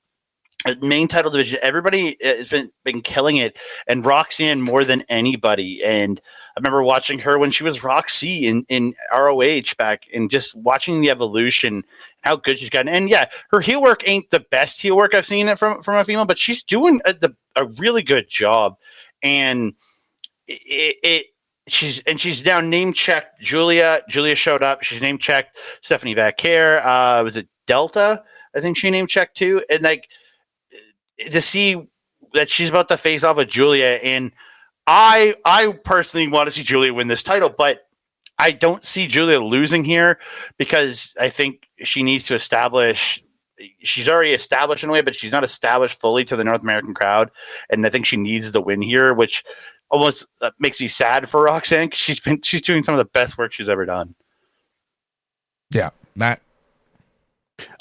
main title division. Everybody has been killing it, and Roxanne more than anybody. And I remember watching her when she was Roxy in ROH back, and just watching the evolution, how good she's gotten. And yeah, her heel work ain't the best heel work I've seen it from a female, but she's doing a really good job. And she's now name checked Julia. Julia showed up. She's name checked Stephanie Vaquer. Was it Delta? I think she name checked too. And like, to see that she's about to face off with Julia, and I personally want to see Julia win this title, but I don't see Julia losing here, because I think she needs to establish she's already established in a way, but she's not established fully to the North American crowd. And I think she needs the win here, which almost makes me sad for Roxanne. She's doing some of the best work she's ever done. Yeah, Matt.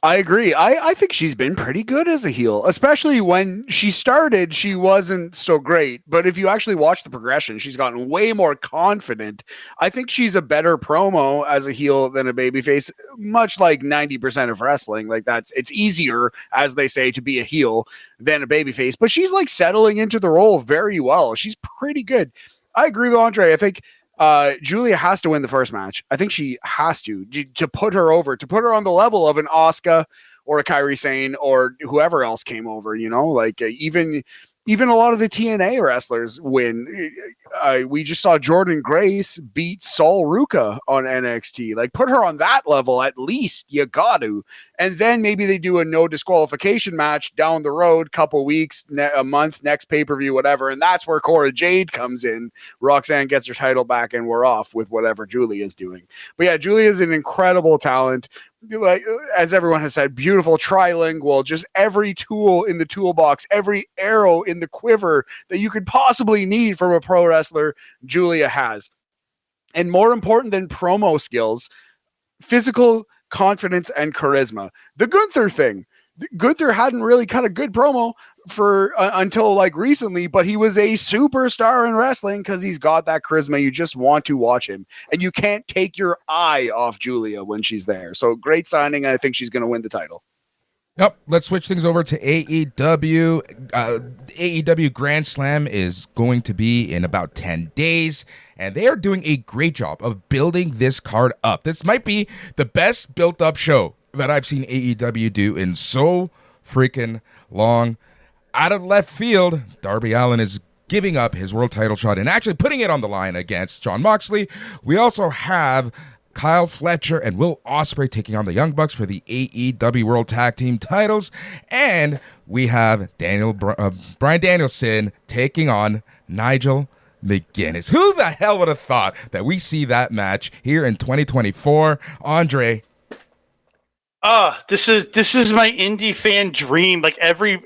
I agree. I think she's been pretty good as a heel, especially when she started, she wasn't so great. But if you actually watch the progression, she's gotten way more confident. I think she's a better promo as a heel than a babyface, much like 90% of wrestling. Like it's easier, as they say, to be a heel than a babyface. But she's like settling into the role very well. She's pretty good. I agree with Andre. I think Julia has to win the first match. I think she has to put her over, to put her on the level of an Asuka or a Kairi Sane or whoever else came over, like even a lot of the TNA wrestlers win. We just saw Jordan Grace beat Sol Ruka on NXT. Like, put her on that level at least. You got to. And then maybe they do a no disqualification match down the road, couple weeks, a month, next pay-per-view, whatever. And that's where Cora Jade comes in. Roxanne gets her title back, and we're off with whatever Julia's doing. But yeah, Julia's an incredible talent. Like, as everyone has said, beautiful, trilingual, just every tool in the toolbox, every arrow in the quiver that you could possibly need from a pro wrestler, Julia has. And more important than promo skills, physical confidence and charisma. The Gunther thing. Gunther hadn't really cut a good promo for until like recently, but he was a superstar in wrestling because he's got that charisma. You just want to watch him, and you can't take your eye off Julia when she's there. So great signing. I think she's going to win the title. Yep, let's switch things over to AEW. AEW Grand Slam is going to be in about 10 days, and they are doing a great job of building this card up. This might be the best built-up show that I've seen AEW do in so freaking long. Out of left field, Darby Allin is giving up his world title shot and actually putting it on the line against Jon Moxley. We also have Kyle Fletcher and Will Ospreay taking on the Young Bucks for the AEW World Tag Team titles. And we have Bryan Danielson taking on Nigel McGuinness. Who the hell would have thought that we see that match here in 2024? Andre. This is my indie fan dream. Like every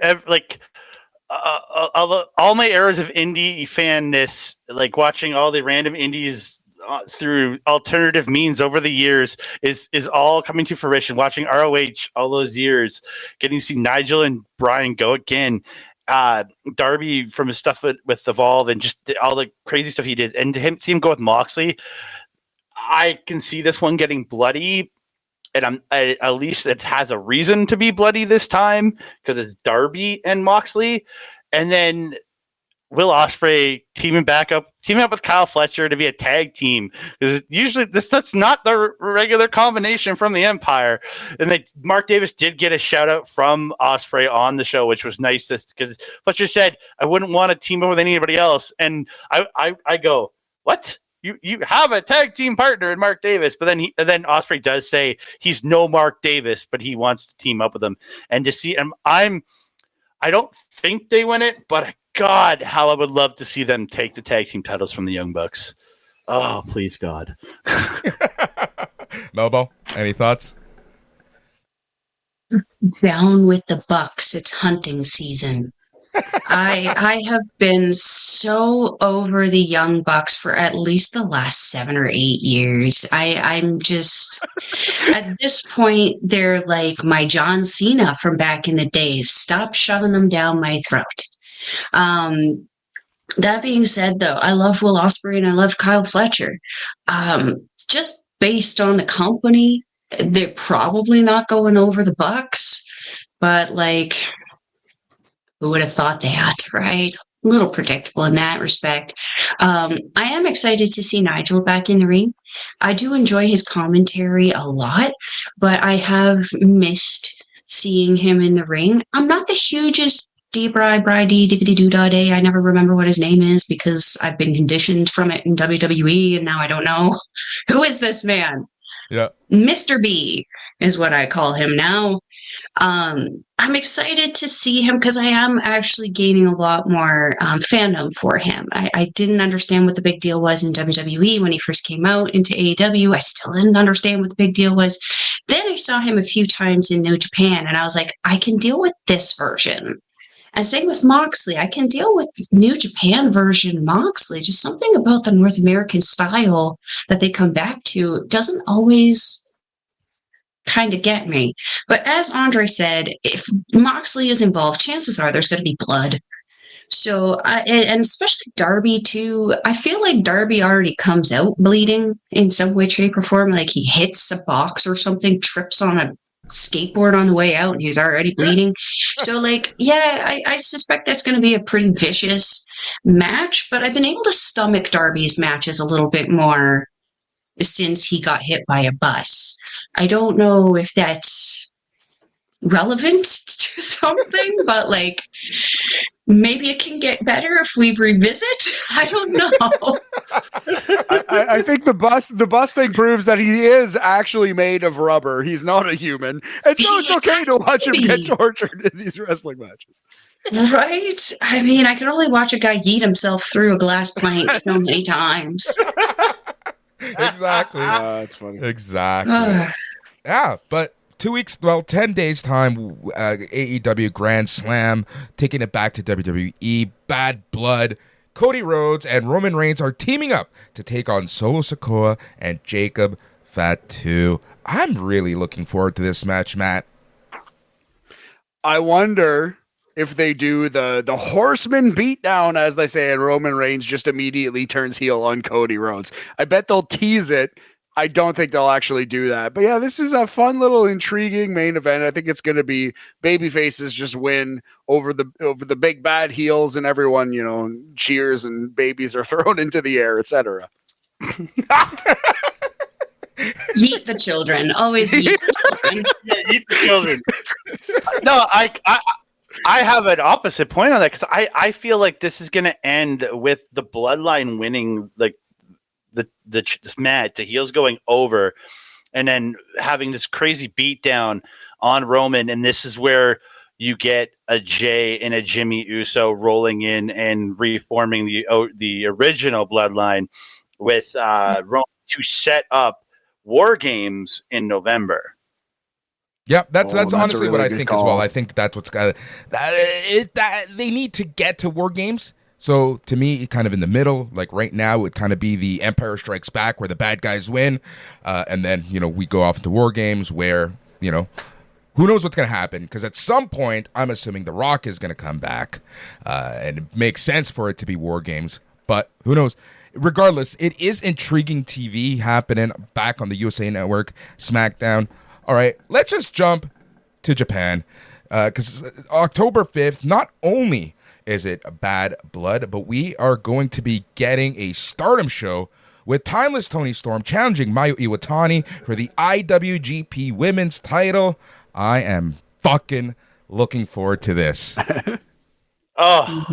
all my eras of indie fanness, like watching all the random indies through alternative means over the years, is all coming to fruition. Watching ROH all those years, getting to see Nigel and Brian go again. Darby from his stuff with Evolve and just all the crazy stuff he did, and to see him go with Moxley, I can see this one getting bloody. And at least it has a reason to be bloody this time because it's Darby and Moxley. And then Will Ospreay teaming up with Kyle Fletcher to be a tag team. Because usually that's not the regular combination from the Empire. And Mark Davis did get a shout out from Ospreay on the show, which was nice because Fletcher said, I wouldn't want to team up with anybody else. And I go, what? You have a tag team partner in Mark Davis, but then Ospreay does say he's no Mark Davis, but he wants to team up with him. And to see him, I don't think they win it, but God, how I would love to see them take the tag team titles from the Young Bucks. Oh, please, God. Melball, any thoughts? Down with the Bucks. It's hunting season. I have been so over the Young Bucks for at least the last 7 or 8 years. I'm just at this point, they're like my John Cena from back in the days. Stop shoving them down my throat. That being said, though, I love Will Ospreay and I love Kyle Fletcher. Just based on the company, they're probably not going over the Bucks, but like, who would have thought that, right? A little predictable in that respect. I am excited to see Nigel back in the ring. I do enjoy his commentary a lot, but I have missed seeing him in the ring. I'm not the hugest D-Bri-Bri-D-Dippity-Doo-Dah-Day. I never remember what his name is because I've been conditioned from it in WWE, and now I don't know. Who is this man? Yeah. Mr. B is what I call him now. I I'm excited to see him because I am actually gaining a lot more fandom for him. I didn't understand what the big deal was in WWE when he first came out into AEW. I still didn't understand what the big deal was. Then I saw him a few times in New Japan, and I was like, I can deal with this version. And same with Moxley. I can deal with New Japan version Moxley. Just something about the North American style that they come back to doesn't always kind of get me. But as Andre said, if Moxley is involved, chances are there's going to be blood. So, and especially Darby too, I feel like Darby already comes out bleeding in some way, shape, or form. Like he hits a box or something, trips on a skateboard on the way out, and he's already bleeding. So, like, yeah, I suspect that's going to be a pretty vicious match. But I've been able to stomach Darby's matches a little bit more since he got hit by a bus. I don't know if that's relevant to something, but like maybe it can get better if we revisit. I don't know. I think the bus thing proves that he is actually made of rubber. He's not a human, and so it's okay to watch him get tortured in these wrestling matches. Right? I mean, I can only watch a guy yeet himself through a glass plank so many times. Exactly. That's funny. Exactly. Yeah, but 2 weeks, 10 days time, AEW Grand Slam, taking it back to WWE Bad Blood. Cody Rhodes and Roman Reigns are teaming up to take on Solo Sikoa and Jacob Fatu. I'm really looking forward to this match, Matt. I wonder if they do the horseman beatdown, as they say, and Roman Reigns just immediately turns heel on Cody Rhodes. I bet they'll tease it. I don't think they'll actually do that. But yeah, this is a fun little intriguing main event. I think it's going to be baby faces just win over the big bad heels, and everyone, cheers and babies are thrown into the air, etc. Yeet the children. Always yeet the children. Yeah, eat the children. No, I have an opposite point on that because I feel like this is going to end with the bloodline winning, like this match, the heels going over, and then having this crazy beatdown on Roman, and this is where you get a Jay and a Jimmy Uso rolling in and reforming the original bloodline with Roman to set up War Games in November. Yep, that's honestly really what I good think call. as well. I think that's what's got that they need to get to War Games. So to me, kind of in the middle, like right now, it would kind of be the Empire Strikes Back, where the bad guys win, and then we go off into War Games, where who knows what's going to happen? Because at some point, I'm assuming The Rock is going to come back, and it makes sense for it to be War Games. But who knows? Regardless, it is intriguing TV happening back on the USA Network, SmackDown. All right, let's just jump to Japan, because October 5th, not only is it Bad Blood, but we are going to be getting a Stardom show with Timeless Toni Storm challenging Mayu Iwatani for the IWGP Women's title. I am fucking looking forward to this. Oh,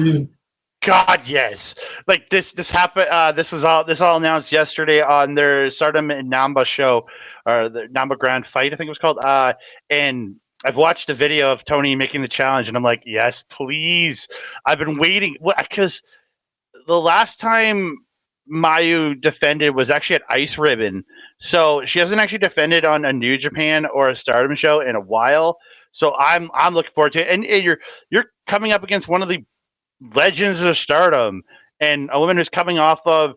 God, yes! Like this happened. This all announced yesterday on their Stardom and Namba show, or the Namba Grand Fight, I think it was called. And I've watched a video of Tony making the challenge, and I'm like, yes, please. I've been waiting because the last time Mayu defended was actually at Ice Ribbon, so she hasn't actually defended on a New Japan or a Stardom show in a while. So I'm looking forward to it. And you're coming up against one of the legends of Stardom, and a woman who's coming off of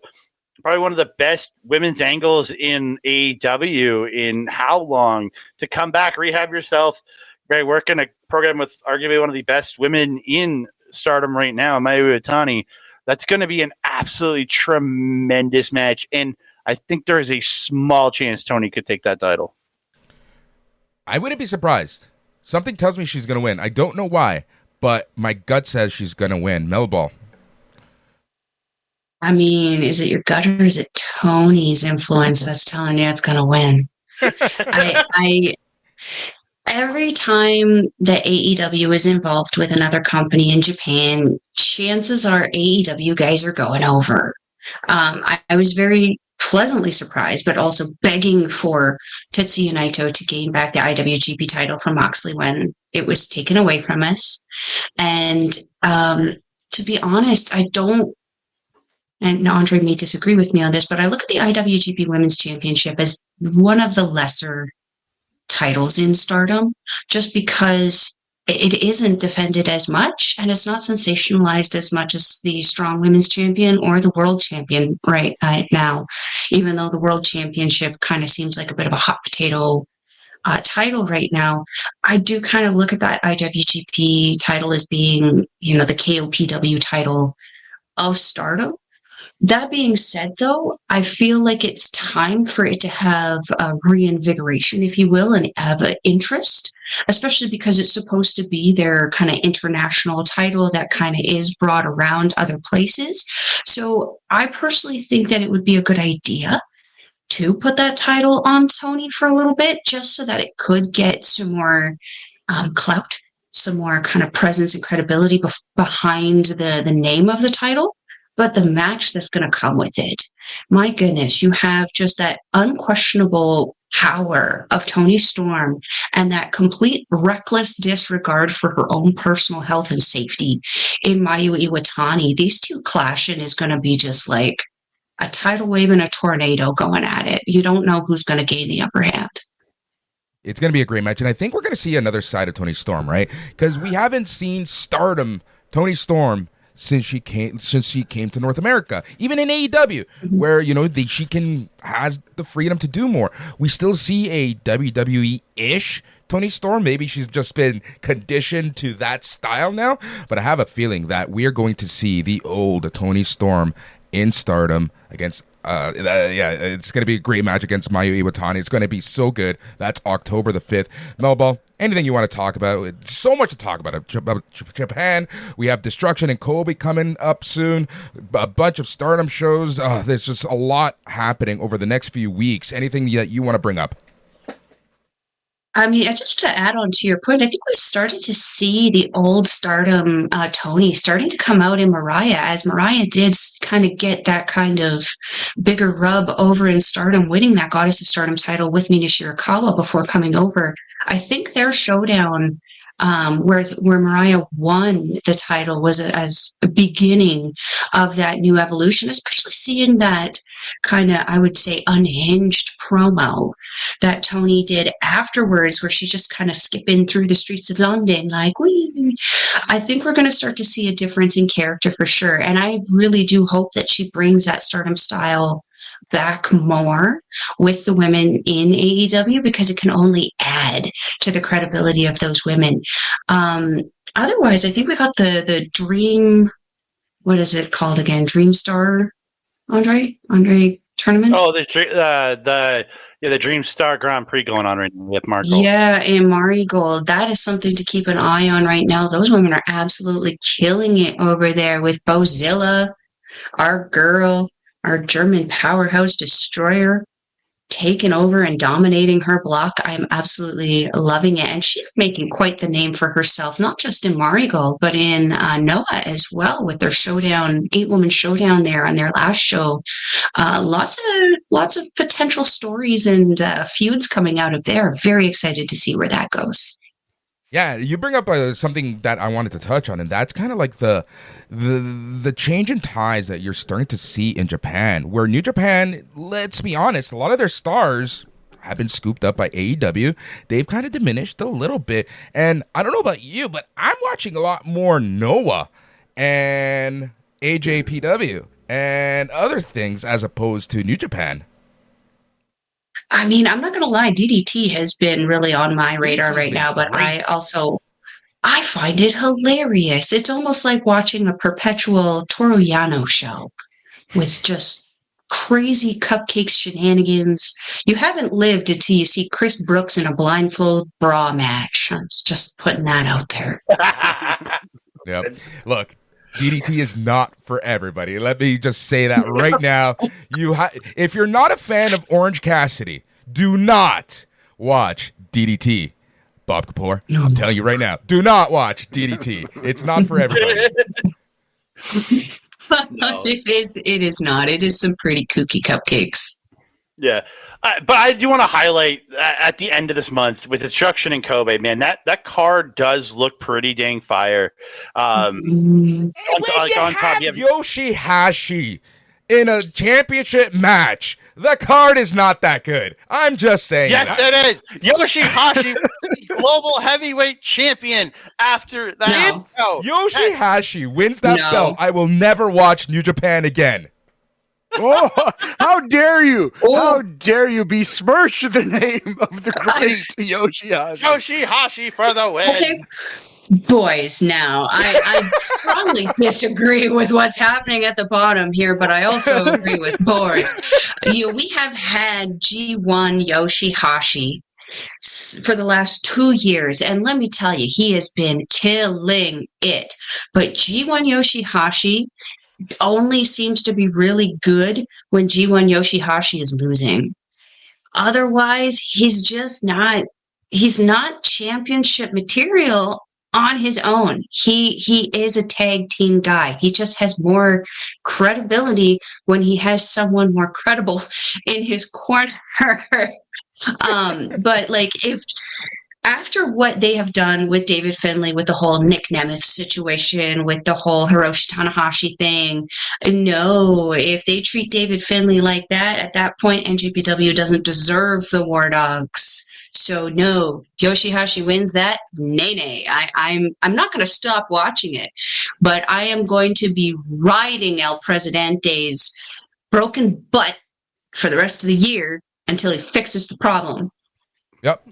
probably one of the best women's angles in AEW in how long, to come back, rehab yourself, work in a program with arguably one of the best women in Stardom right now, Mayu Iwatani. That's going to be an absolutely tremendous match, and I think there is a small chance Tony could take that title. I wouldn't be surprised. Something tells me she's going to win. I don't know why, but my gut says she's going to win. Melball. I mean, is it your gut or is it Tony's influence that's telling you it's going to win? I every time that AEW is involved with another company in Japan, chances are AEW guys are going over. I was very pleasantly surprised, but also begging for Tetsuya Naito to gain back the IWGP title from Moxley when it was taken away from us. And to be honest, I don't, and Andre may disagree with me on this, but I look at the IWGP Women's Championship as one of the lesser titles in Stardom, just because it isn't defended as much and it's not sensationalized as much as the Strong Women's Champion or the World Champion right now, even though the World Championship kind of seems like a bit of a hot potato title right now. I do kind of look at that IWGP title as being, the KOPW title of Stardom. That being said, though, I feel like it's time for it to have a reinvigoration, if you will, and have an interest, especially because it's supposed to be their kind of international title that kind of is brought around other places. So I personally think that it would be a good idea to put that title on Tony for a little bit, just so that it could get some more clout, some more kind of presence and credibility behind the name of the title. But the match that's going to come with it, my goodness, you have just that unquestionable power of Toni Storm and that complete reckless disregard for her own personal health and safety in Mayu Iwatani. These two clashing is going to be just like a tidal wave and a tornado going at it. You don't know who's going to gain the upper hand. It's going to be a great match, and I think we're going to see another side of Toni Storm, right? Because we haven't seen Stardom Toni Storm since she came to North America, even in AEW, where she has the freedom to do more. We still see a WWE-ish Toni Storm. Maybe she's just been conditioned to that style now, but I have a feeling that we are going to see the old Toni Storm in Stardom against. It's going to be a great match against Mayu Iwatani. It's going to be so good. That's October the 5th. Melball, anything you want to talk about? So much to talk about Japan. We have Destruction and Kobe coming up soon. A bunch of Stardom shows. There's just a lot happening over the next few weeks. Anything that you want to bring up? I mean, just to add on to your point, I think we started to see the old Stardom Tony starting to come out in Mariah, as Mariah did kind of get that kind of bigger rub over in Stardom, winning that Goddess of Stardom title with Mina Shirakawa before coming over. I think their showdown where Mariah won the title was as a beginning of that new evolution, especially seeing that kind of, I would say, unhinged promo that Toni did afterwards, where she's just kind of skipping through the streets of London like, wee. I think we're going to start to see a difference in character for sure. And I really do hope that she brings that Stardom style back more with the women in AEW, because it can only add to the credibility of those women. Otherwise, I think we got the Dream, what is it called again? Dream Star, Andre tournament? Oh, the Dream Star Grand Prix going on right now with Marigold. Yeah, and Marigold. That is something to keep an eye on right now. Those women are absolutely killing it over there with Bozilla, our girl, our German powerhouse destroyer, taking over and dominating her block. I'm absolutely loving it. And she's making quite the name for herself, not just in Marigold, but in Noah as well, with their showdown, 8-woman showdown there on their last show. Lots of potential stories and feuds coming out of there. Very excited to see where that goes. Yeah, you bring up something that I wanted to touch on, and that's kind of like the change in ties that you're starting to see in Japan, where New Japan, let's be honest, a lot of their stars have been scooped up by AEW. They've kind of diminished a little bit, and I don't know about you, but I'm watching a lot more Noah and NJPW and other things as opposed to New Japan. I mean, I'm not going to lie, DDT has been really on my radar right now, but great. I find it hilarious. It's almost like watching a perpetual Toru Yano show with just crazy cupcake shenanigans. You haven't lived until you see Chris Brooks in a blindfold bra match. I'm just putting that out there. Yep. Look, DDT is not for everybody. Let me just say that right now. If you're not a fan of Orange Cassidy, do not watch DDT. Bob Kapoor, I'm telling you right now, do not watch DDT. It's not for everybody. No. It is not. It is some pretty kooky cupcakes. Yeah, but I do want to highlight at the end of this month with Destruction and Kobe, man, that card does look pretty dang fire. When you have Yoshihashi in a championship match, the card is not that good. I'm just saying. Yes, it is. Yoshihashi, global heavyweight champion. After that, Yoshihashi wins that belt, I will never watch New Japan again. Oh, how dare you! Oh. How dare you besmirch the name of the great Yoshihashi? Yoshihashi for the win. Okay. Boys, now I strongly disagree with what's happening at the bottom here, but I also agree with Boris. We have had G1 Yoshihashi for the last 2 years, and let me tell you, he has been killing it. But G1 Yoshihashi only seems to be really good when G1 Yoshihashi is losing. Otherwise, he's not championship material on his own. He is a tag team guy. He just has more credibility when he has someone more credible in his corner. But like, if after what they have done with David Finlay, with the whole Nick Nemeth situation, with the whole Hiroshi Tanahashi thing, no, if they treat David Finlay like that, at that point, NJPW doesn't deserve the War Dogs. So no, Yoshihashi wins that. Nay. I'm not going to stop watching it, but I am going to be riding El Presidente's broken butt for the rest of the year until he fixes the problem. Yep.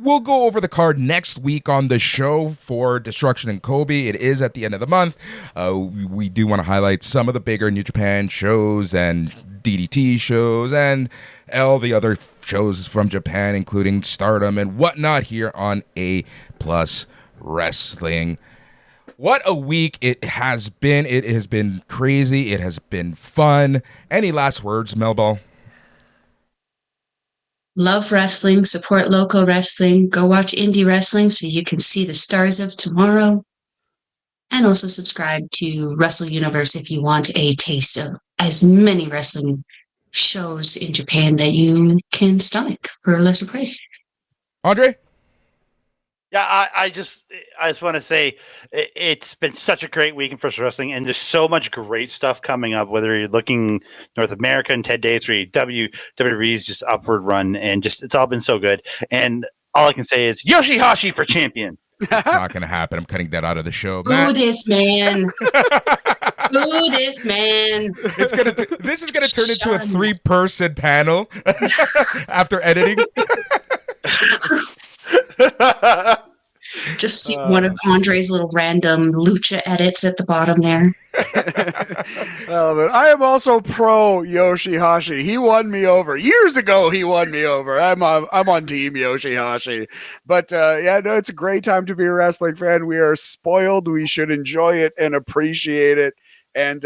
We'll go over the card next week on the show for Destruction and Kobe. It is at the end of the month. We do want to highlight some of the bigger New Japan shows and DDT shows and all the other shows from Japan, including Stardom and whatnot, here on A+ Wrestling. What a week it has been. It has been crazy. It has been fun. Any last words, Melball? Love wrestling, support local wrestling, go watch indie wrestling so you can see the stars of tomorrow. And also subscribe to Wrestle Universe if you want a taste of as many wrestling shows in Japan that you can stomach for a lesser price. Andre? Yeah, I just want to say it's been such a great weekend for wrestling, and there's so much great stuff coming up, whether you're looking North America and Ted Dates or WWE's just upward run, and just it's all been so good. And all I can say is Yoshihashi for champion. It's not going to happen. I'm cutting that out of the show. Boo this man. Boo this man. This is going to turn into a 3-person panel after editing. Just see one of Andre's little random lucha edits at the bottom there. But I am also pro Yoshihashi. He won me over years ago. He won me over. I'm on team Yoshihashi. But it's a great time to be a wrestling fan. We are spoiled. We should enjoy it and appreciate it. And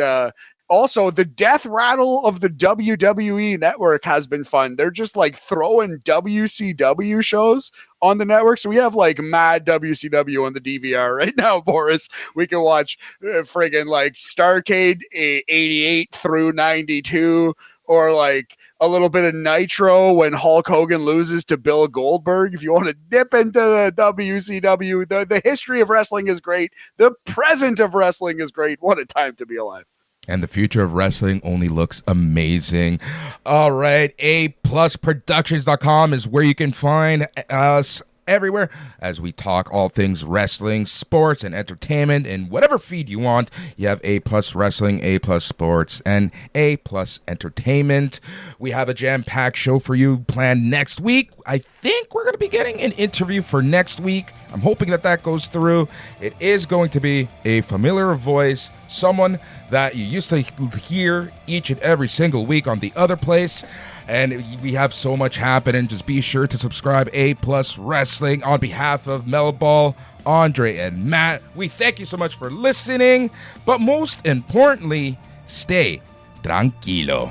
also, the death rattle of the WWE network has been fun. They're just like throwing WCW shows on the network. So we have like mad WCW on the DVR right now, Boris. We can watch friggin' like Starrcade 88 through 92, or like a little bit of Nitro when Hulk Hogan loses to Bill Goldberg. If you want to dip into the WCW, the history of wrestling is great. The present of wrestling is great. What a time to be alive. And the future of wrestling only looks amazing. All right, aplusproductions.com is where you can find us everywhere as we talk all things wrestling, sports, and entertainment. In whatever feed you want, you have A+ Wrestling, A+ Sports, and A+ Entertainment. We have a jam-packed show for you planned next week. I think we're going to be getting an interview for next week. I'm hoping that goes through. It is going to be a familiar voice, someone that you used to hear each and every single week on the other place. And we have so much happening. Just be sure to subscribe A+ Wrestling. On behalf of Melball, Andre, and Matt, we thank you so much for listening. But most importantly, stay tranquilo.